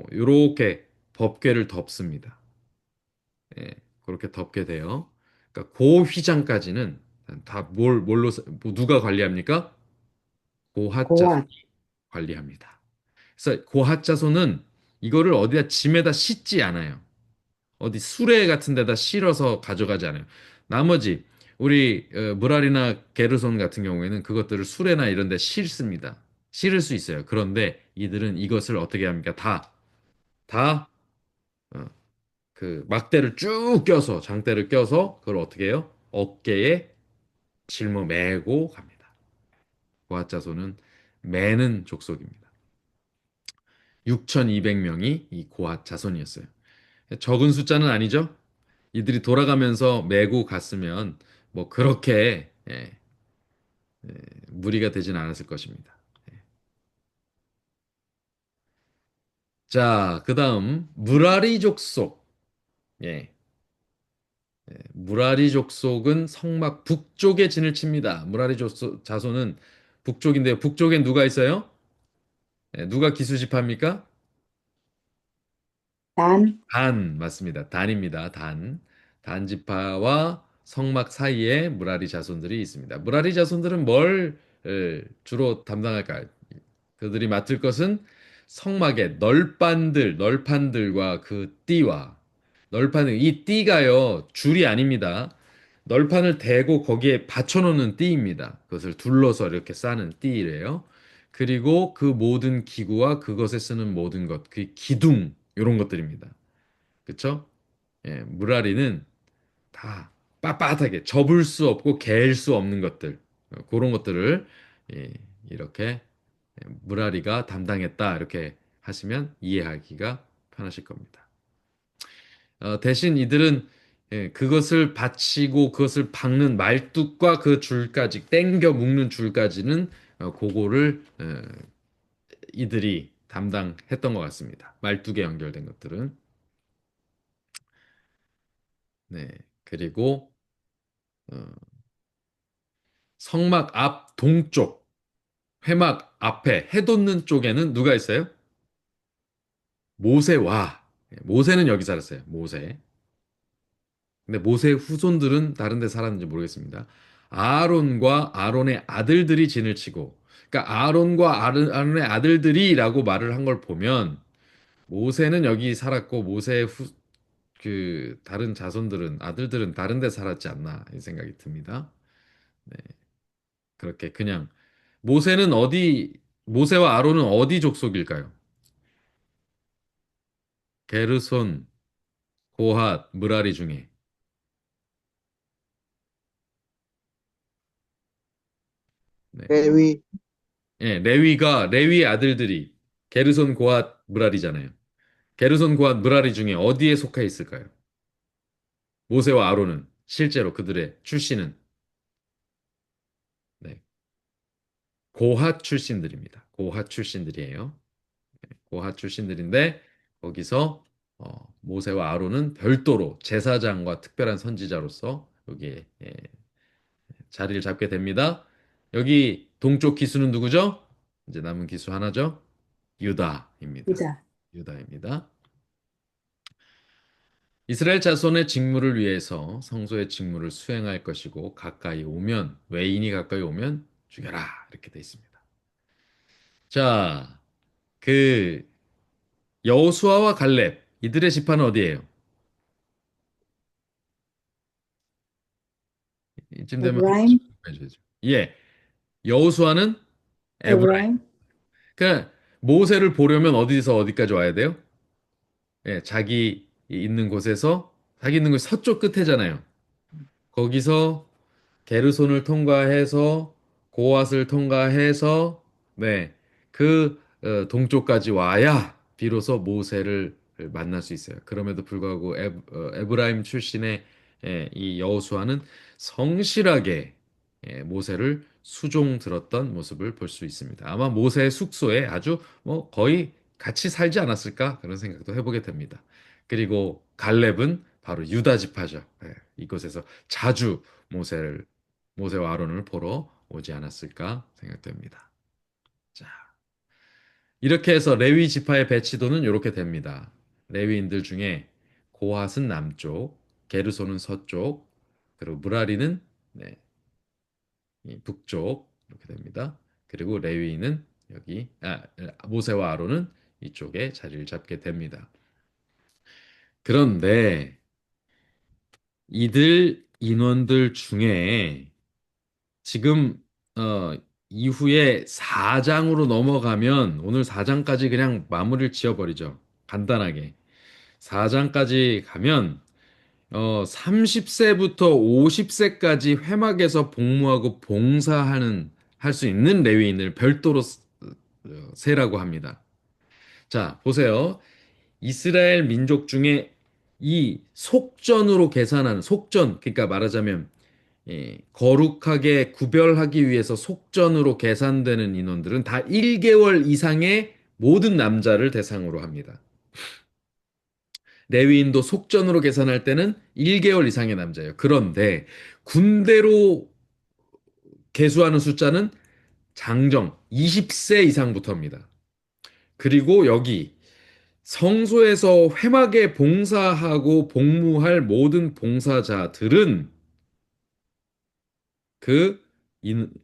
이렇게 법궤를 덮습니다. 예, 그렇게 덮게 돼요. 그러니까 그 휘장까지는 다 뭘로 뭐 누가 관리합니까? 고핫자손이 고앗, 관리합니다. 그래서 고핫자손은 이거를 어디다 짐에다 싣지 않아요. 어디 수레 같은 데다 실어서 가져가지 않아요. 나머지 우리 무랄이나 게르손 같은 경우에는 그것들을 수레나 이런 데 실습니다. 실을 수 있어요. 그런데 이들은 이것을 어떻게 합니까? 다, 어, 그 막대를 쭉 껴서, 장대를 껴서 그걸 어떻게 해요? 어깨에 짊어 매고 갑니다. 고핫자손은 매는 족속입니다. 6,200명이 이 고핫 자손이었어요. 적은 숫자는 아니죠? 이들이 돌아가면서 메고 갔으면 뭐 그렇게 무리가 되진 않았을 것입니다. 자, 그다음 무라리 족속. 예. 무라리 족속은 성막 북쪽에 진을 칩니다. 무라리 족속 자손은 북쪽인데요. 북쪽엔 누가 있어요? 누가 기수집합니까? 단, 맞습니다. 단입니다. 단 지파와 성막 사이에 무라리 자손들이 있습니다. 무라리 자손들은 뭘 주로 담당할까요? 그들이 맡을 것은 성막의 널판들과 그 띠와 널판을 이 띠가요 줄이 아닙니다. 널판을 대고 거기에 받쳐놓는 띠입니다. 그것을 둘러서 이렇게 싸는 띠래요. 그리고 그 모든 기구와 그것에 쓰는 모든 것, 그 기둥 이런 것들입니다. 그쵸? 예, 무라리는 다 빳빳하게 접을 수 없고 갤 수 없는 것들 그런 것들을 예, 이렇게 무라리가 담당했다 이렇게 하시면 이해하기가 편하실 겁니다. 대신 이들은 그것을 받치고 그것을 박는 말뚝과 그 줄까지 땡겨 묶는 줄까지는 그거를 이들이 담당했던 것 같습니다. 말뚝에 연결된 것들은 네 그리고 어, 성막 앞 동쪽 회막 앞에 해돋는 쪽에는 누가 있어요? 모세와 모세는 여기 살았어요. 모세. 근데 모세의 후손들은 다른 데 살았는지 모르겠습니다. 아론과 아론의 아들들이 진을 치고 그러니까 아론과 아론의 아들들이라고 말을 한 걸 보면 모세는 여기 살았고 모세의 그 다른 자손들은 아들들은 다른 데 살았지 않나 이 생각이 듭니다. 네, 그렇게 그냥 모세는 어디 모세와 아론은 어디 족속일까요? 게르손, 고핫, 무라리 중에 네. 레위, 예, 레위의 아들들이 게르손, 고핫, 무라리잖아요. 게르손, 고핫, 무라리 중에 어디에 속해 있을까요? 모세와 아론은 실제로 그들의 출신은 네, 고핫 출신들입니다. 고핫 출신들이에요. 고핫 출신들인데 거기서 모세와 아론은 별도로 제사장과 특별한 선지자로서 여기에 자리를 잡게 됩니다. 여기 동쪽 기수는 누구죠? 이제 남은 기수 하나죠? 유다입니다. 유다, 유다입니다. 이스라엘 자손의 직무를 위해서 성소의 직무를 수행할 것이고 가까이 오면 외인이 가까이 오면 죽여라 이렇게 돼 있습니다. 자, 그 여호수아와 갈렙 이들의 지파는 어디예요? 이쯤 되면 에브라임, 해줘야죠. 예, 여호수아는 에브라임. 에브라임, 그러니까 모세를 보려면 어디서 어디까지 와야 돼요? 예, 자기 있는 곳에서 자기 있는 곳 서쪽 끝에잖아요. 거기서 게르손을 통과해서 고앗을 통과해서 네, 그 동쪽까지 와야 비로소 모세를 만날 수 있어요. 그럼에도 불구하고 에브라임 출신의 이 여호수아는 성실하게 모세를 수종 들었던 모습을 볼 수 있습니다. 아마 모세의 숙소에 아주 뭐 거의 같이 살지 않았을까 그런 생각도 해보게 됩니다. 그리고 갈렙은 바로 유다 지파죠. 이곳에서 자주 모세와 아론을 보러 오지 않았을까 생각됩니다. 자, 이렇게 해서 레위 지파의 배치도는 이렇게 됩니다. 레위인들 중에 고핫은 남쪽, 게르손은 서쪽, 그리고 무라리는 네, 이 북쪽 이렇게 됩니다. 그리고 레위인은 모세와 아론은 이쪽에 자리를 잡게 됩니다. 그런데 이들 인원들 중에 지금 어, 이후에 4장으로 넘어가면 오늘 4장까지 그냥 마무리를 지어버리죠. 간단하게. 4장까지 가면 30세부터 50세까지 회막에서 복무하고 봉사하는 할 수 있는 레위인을 별도로 세라고 합니다. 자, 보세요. 이스라엘 민족 중에 이 속전으로 계산하는 속전, 그러니까 말하자면 거룩하게 구별하기 위해서 속전으로 계산되는 인원들은 다 1개월 이상의 모든 남자를 대상으로 합니다. 레위인도 속전으로 계산할 때는 1개월 이상의 남자예요. 그런데 군대로 계수하는 숫자는 장정 20세 이상부터입니다. 그리고 여기 성소에서 회막에 봉사하고 복무할 모든 봉사자들은 그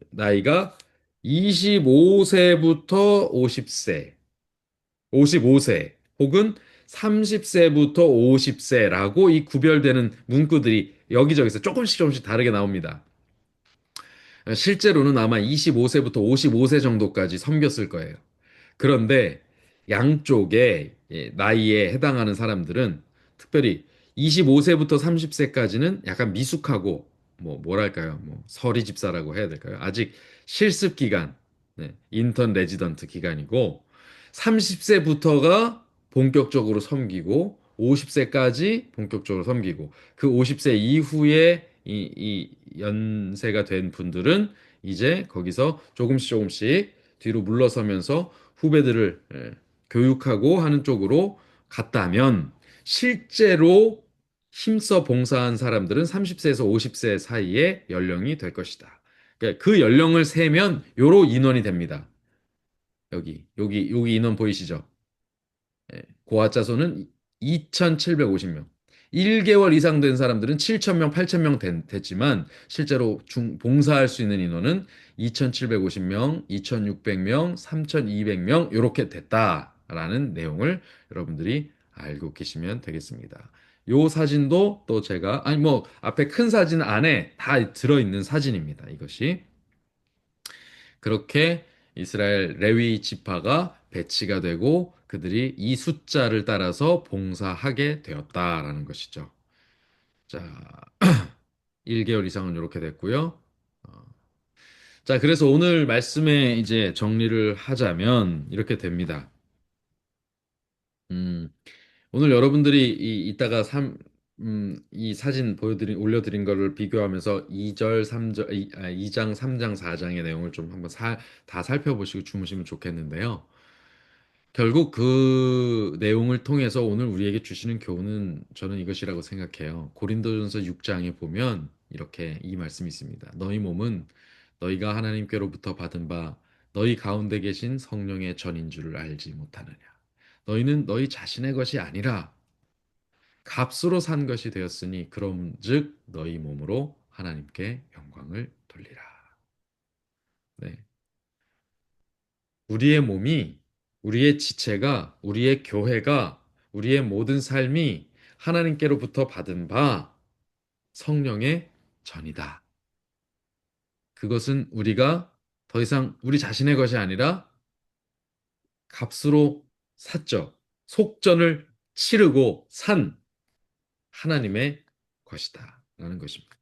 나이가 25세부터 50세, 55세 혹은 30세부터 50세라고 이 구별되는 문구들이 여기저기서 조금씩 조금씩 다르게 나옵니다. 실제로는 아마 25세부터 55세 정도까지 섬겼을 거예요. 그런데 양쪽의 나이에 해당하는 사람들은 특별히 25세부터 30세까지는 약간 미숙하고 뭐랄까요? 뭐 서리 집사라고 해야 될까요? 아직 실습 기간, 인턴 레지던트 기간이고 30세부터가 본격적으로 섬기고 50세까지 본격적으로 섬기고 그 50세 이후에 이 연세가 된 분들은 이제 거기서 조금씩 조금씩 뒤로 물러서면서 후배들을 교육하고 하는 쪽으로 갔다면 실제로 힘써 봉사한 사람들은 30세에서 50세 사이의 연령이 될 것이다. 그러니까 그 연령을 세면 요로 인원이 됩니다. 여기 인원 보이시죠? 고아자손은 2,750명. 1개월 이상 된 사람들은 7,000명, 8,000명 됐지만 실제로 봉사할 수 있는 인원은 2,750명, 2,600명, 3,200명 이렇게 됐다라는 내용을 여러분들이 알고 계시면 되겠습니다. 요 사진도 또 제가 아니 뭐 앞에 큰 사진 안에 다 들어있는 사진입니다. 이것이. 그렇게 이스라엘 레위 지파가 배치가 되고 그들이 이 숫자를 따라서 봉사하게 되었다라는 것이죠. 자, 1개월 이상은 이렇게 됐고요. 어, 자, 그래서 오늘 말씀에 이제 정리를 하자면 이렇게 됩니다. 음, 오늘 여러분들이 이따가 이 사진 올려드린 거를 비교하면서 2절, 3절, 2장, 3장, 4장의 내용을 좀 한번 다 살펴보시고 주무시면 좋겠는데요. 결국 그 내용을 통해서 오늘 우리에게 주시는 교훈은 저는 이것이라고 생각해요. 고린도전서 6장에 보면 이렇게 이 말씀이 있습니다. 너희 몸은 너희가 하나님께로부터 받은 바 너희 가운데 계신 성령의 전인 줄을 알지 못하느냐. 너희는 너희 자신의 것이 아니라 값으로 산 것이 되었으니 그럼즉 너희 몸으로 하나님께 영광을 돌리라. 네. 우리의 몸이, 우리의 지체가, 우리의 교회가, 우리의 모든 삶이 하나님께로부터 받은 바 성령의 전이다. 그것은 우리가 더 이상 우리 자신의 것이 아니라 값으로 샀죠. 속전을 치르고 산 하나님의 것이다. 라는 것입니다.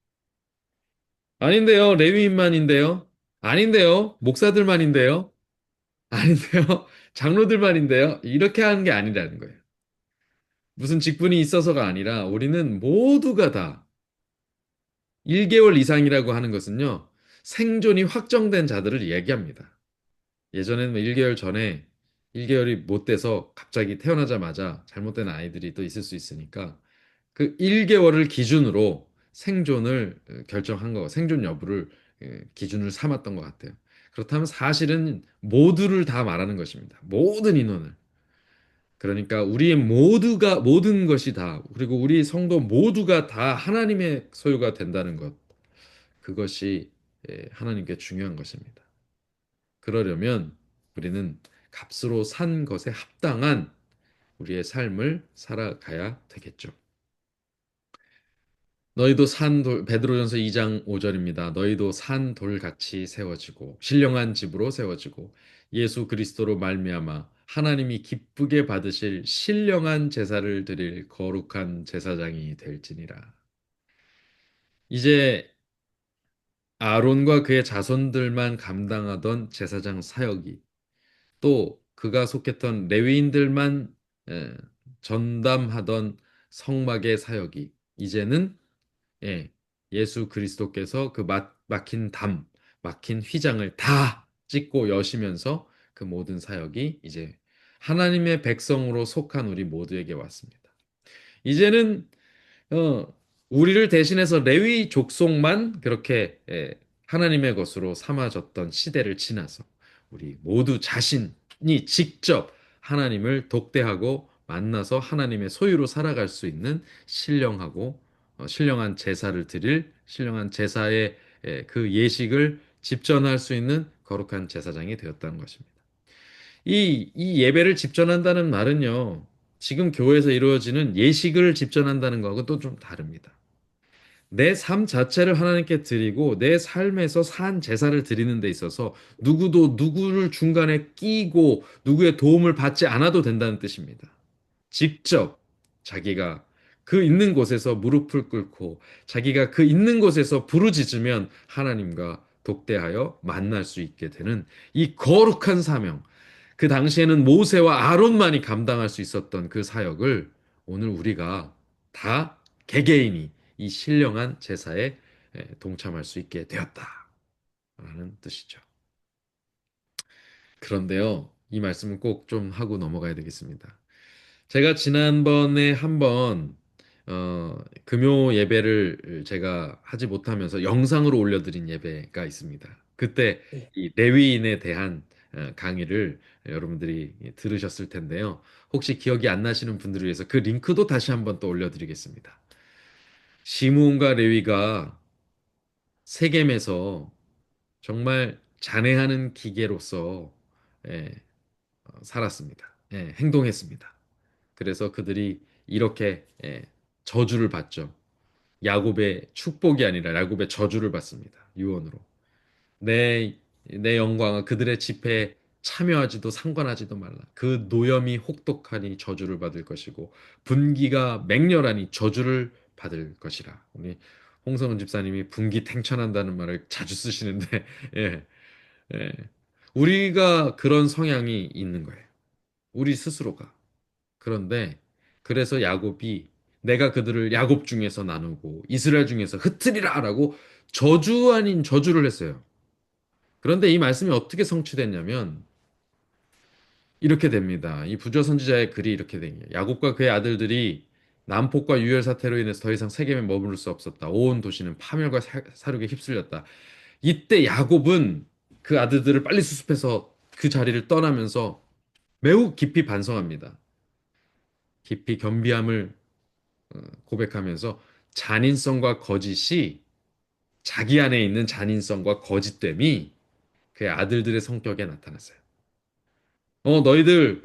아닌데요. 레위인만인데요. 아닌데요. 목사들만인데요. 아닌데요. 장로들만인데요. 이렇게 하는 게 아니라는 거예요. 무슨 직분이 있어서가 아니라 우리는 모두가 다 1개월 이상이라고 하는 것은요. 생존이 확정된 자들을 얘기합니다. 예전에는 뭐 1개월 전에 1개월이 못 돼서 갑자기 태어나자마자 잘못된 아이들이 또 있을 수 있으니까 그 1개월을 기준으로 생존을 결정한 거, 생존 여부를 기준을 삼았던 것 같아요. 그렇다면 사실은 모두를 다 말하는 것입니다. 모든 인원을. 그러니까 우리의 모두가 모든 것이 다 그리고 우리 성도 모두가 다 하나님의 소유가 된다는 것. 그것이 하나님께 중요한 것입니다. 그러려면 우리는 값으로 산 것에 합당한 우리의 삶을 살아가야 되겠죠. 너희도 산 돌, 베드로전서 2장 5절입니다. 너희도 산 돌같이 세워지고 신령한 집으로 세워지고 예수 그리스도로 말미암아 하나님이 기쁘게 받으실 신령한 제사를 드릴 거룩한 제사장이 될지니라. 이제 아론과 그의 자손들만 감당하던 제사장 사역이 또 그가 속했던 레위인들만 에, 전담하던 성막의 사역이 이제는 예수 그리스도께서 그 막힌 막힌 휘장을 다 찢고 여시면서 그 모든 사역이 이제 하나님의 백성으로 속한 우리 모두에게 왔습니다. 이제는 어, 우리를 대신해서 레위 족속만 그렇게 하나님의 것으로 삼아졌던 시대를 지나서 우리 모두 자신이 직접 하나님을 독대하고 만나서 하나님의 소유로 살아갈 수 있는 신령하고 신령한 제사를 드릴 신령한 제사의 그 예식을 집전할 수 있는 거룩한 제사장이 되었다는 것입니다. 이 예배를 집전한다는 말은요, 지금 교회에서 이루어지는 예식을 집전한다는 거하고 또 좀 다릅니다. 내 삶 자체를 하나님께 드리고 내 삶에서 산 제사를 드리는 데 있어서 누구도 누구를 중간에 끼고 누구의 도움을 받지 않아도 된다는 뜻입니다. 직접 자기가 그 있는 곳에서 무릎을 꿇고 자기가 그 있는 곳에서 부르짖으면 하나님과 독대하여 만날 수 있게 되는 이 거룩한 사명, 그 당시에는 모세와 아론만이 감당할 수 있었던 그 사역을 오늘 우리가 다 개개인이 이 신령한 제사에 동참할 수 있게 되었다라는 뜻이죠. 그런데요, 이 말씀은 꼭 좀 하고 넘어가야 되겠습니다. 제가 지난번에 한번 금요 예배를 제가 하지 못하면서 영상으로 올려드린 예배가 있습니다. 그때 예, 이 레위인에 대한 강의를 여러분들이 들으셨을 텐데요. 혹시 기억이 안 나시는 분들을 위해서 그 링크도 다시 한번 또 올려드리겠습니다. 시므온과 레위가 세겜에서 정말 잔해하는 기계로서 예, 살았습니다. 예, 행동했습니다. 그래서 그들이 이렇게 저주를 받죠. 야곱의 축복이 아니라 야곱의 저주를 받습니다. 유언으로. 내 영광아 그들의 집회에 참여하지도 상관하지도 말라. 그 노염이 혹독하니 저주를 받을 것이고 분기가 맹렬하니 저주를 받을 것이라. 우리 홍성은 집사님이 분기 탱천한다는 말을 자주 쓰시는데 예, 예. 우리가 그런 성향이 있는 거예요. 우리 스스로가. 그런데 그래서 야곱이 내가 그들을 야곱 중에서 나누고 이스라엘 중에서 흩트리라라고 저주 아닌 저주를 했어요. 그런데 이 말씀이 어떻게 성취됐냐면 이렇게 됩니다. 이 부조 선지자의 글이 이렇게 된 거예요. 야곱과 그의 아들들이 난폭과 유혈 사태로 인해서 더 이상 세겜에 머무를 수 없었다. 온 도시는 파멸과 사륙에 휩쓸렸다. 이때 야곱은 그 아들들을 빨리 수습해서 그 자리를 떠나면서 매우 깊이 반성합니다. 깊이 겸비함을 고백하면서 잔인성과 거짓이 자기 안에 있는 잔인성과 거짓됨이 그의 아들들의 성격에 나타났어요. 너희들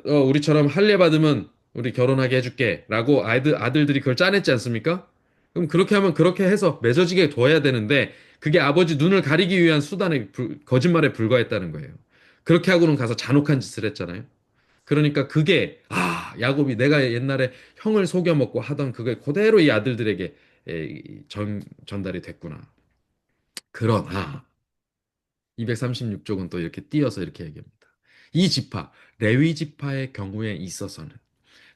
우리처럼 할례 받으면 우리 결혼하게 해줄게라고 아들들이 그걸 짜냈지 않습니까? 그럼 그렇게 하면 그렇게 해서 맺어지게 둬야 되는데 그게 아버지 눈을 가리기 위한 수단의 거짓말에 불과했다는 거예요. 그렇게 하고는 가서 잔혹한 짓을 했잖아요. 그러니까 그게 야곱이 내가 옛날에 형을 속여 먹고 하던 그게 그대로 이 아들들에게 전달이 됐구나. 그러나 236쪽은 또 이렇게 띄어서 이렇게 얘기합니다. 이 지파, 레위 지파의 경우에 있어서는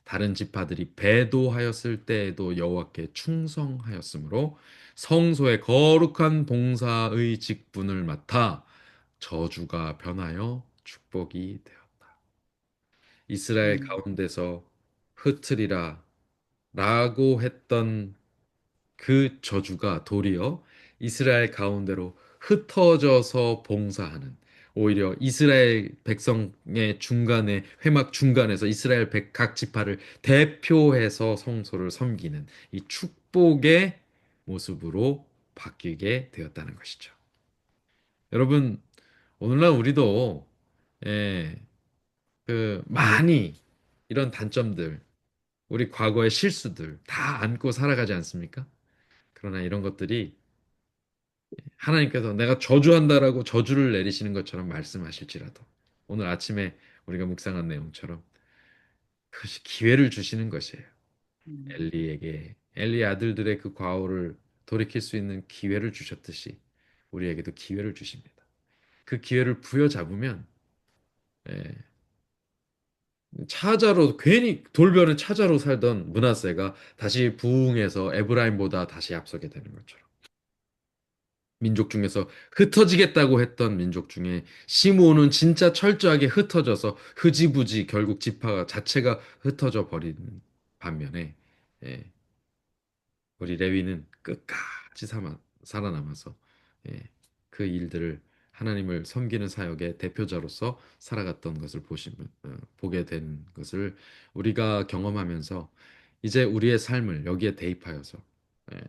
다른 지파들이 배도하였을 때에도 여호와께 충성하였으므로 성소의 거룩한 봉사의 직분을 맡아 저주가 변하여 축복이 되었다. 이스라엘 음, 가운데서 흩트리라 라고 했던 그 저주가 도리어 이스라엘 가운데로 흩어져서 봉사하는, 오히려 이스라엘 백성의 중간에, 회막 중간에서 이스라엘 각 지파를 대표해서 성소를 섬기는 이 축복의 모습으로 바뀌게 되었다는 것이죠. 여러분, 오늘날 우리도 예, 많이 이런 단점들, 우리 과거의 실수들 다 안고 살아가지 않습니까? 그러나 이런 것들이 하나님께서 내가 저주한다라고 저주를 내리시는 것처럼 말씀하실지라도 오늘 아침에 우리가 묵상한 내용처럼 그것이 기회를 주시는 것이에요. 음. 엘리의 아들들의 그 과오를 돌이킬 수 있는 기회를 주셨듯이 우리에게도 기회를 주십니다. 그 기회를 부여잡으면 예, 차자로 괜히 돌변을 차자로 살던 므낫세가 다시 부흥해서 에브라임보다 다시 앞서게 되는 것처럼, 민족 중에서 흩어지겠다고 했던 민족 중에 시므온은 진짜 철저하게 흩어져서 흐지부지 결국 지파 자체가 흩어져 버린 반면에 예, 우리 레위는 끝까지 살아남아서 예, 그 일들을 하나님을 섬기는 사역의 대표자로서 살아갔던 것을 보게 된 것을 우리가 경험하면서 이제 우리의 삶을 여기에 대입하여서 예,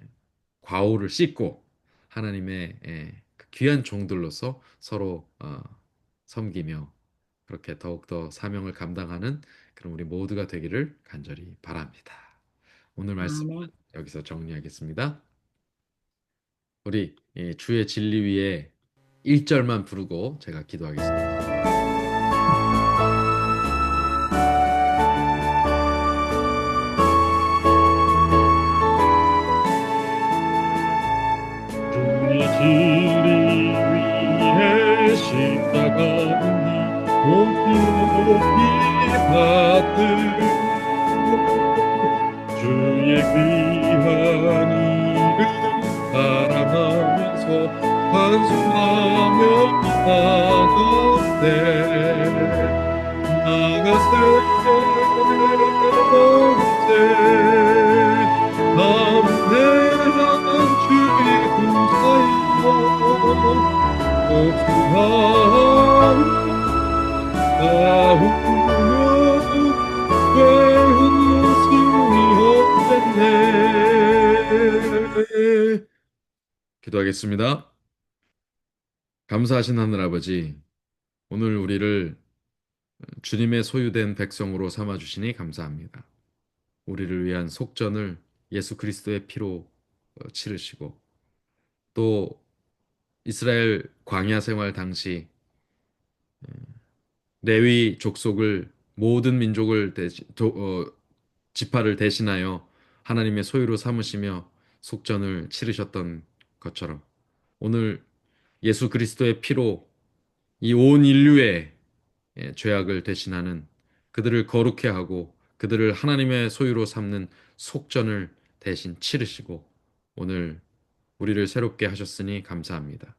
과오를 씻고 하나님의 그 귀한 종들로서 서로 섬기며 그렇게 더욱더 사명을 감당하는 그런 우리 모두가 되기를 간절히 바랍니다. 오늘 말씀은 아멘. 여기서 정리하겠습니다. 우리 이 주의 진리 위에 1절만 부르고 제가 기도하겠습니다. 주의 진리 위에 십자가니 높이 받들 주의 귀한 이름 사랑하면서 찬송하며 나가세 담대한 주의 구사이여 복수하며 싸우며 외운 승리 없겠네. 기도하겠습니다. 감사하신 하늘 아버지, 오늘 우리를 주님의 소유된 백성으로 삼아 주시니 감사합니다. 우리를 위한 속전을 예수 그리스도의 피로 치르시고 또 이스라엘 광야 생활 당시 레위 족속을 모든 민족을 지파를 대신하여 하나님의 소유로 삼으시며 속전을 치르셨던 것처럼 오늘 예수 그리스도의 피로 이 온 인류의 죄악을 대신하는, 그들을 거룩해 하고 그들을 하나님의 소유로 삼는 속전을 대신 치르시고 오늘 우리를 새롭게 하셨으니 감사합니다.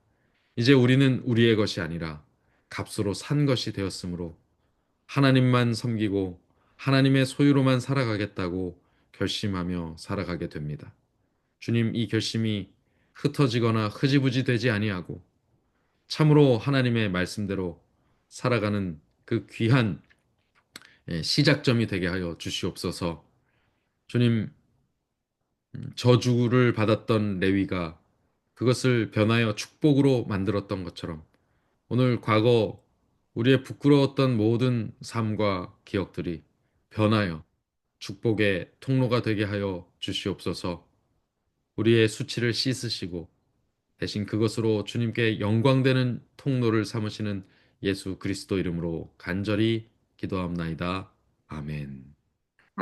이제 우리는 우리의 것이 아니라 값으로 산 것이 되었으므로 하나님만 섬기고 하나님의 소유로만 살아가겠다고 결심하며 살아가게 됩니다. 주님, 이 결심이 흩어지거나 흐지부지 되지 아니하고 참으로 하나님의 말씀대로 살아가는 그 귀한 시작점이 되게 하여 주시옵소서. 주님, 저주를 받았던 레위가 그것을 변하여 축복으로 만들었던 것처럼 오늘 과거 우리의 부끄러웠던 모든 삶과 기억들이 변하여 축복의 통로가 되게 하여 주시옵소서. 우리의 수치를 씻으시고 대신 그것으로 주님께 영광되는 통로를 삼으시는 예수 그리스도 이름으로 간절히 기도합나이다. 아멘.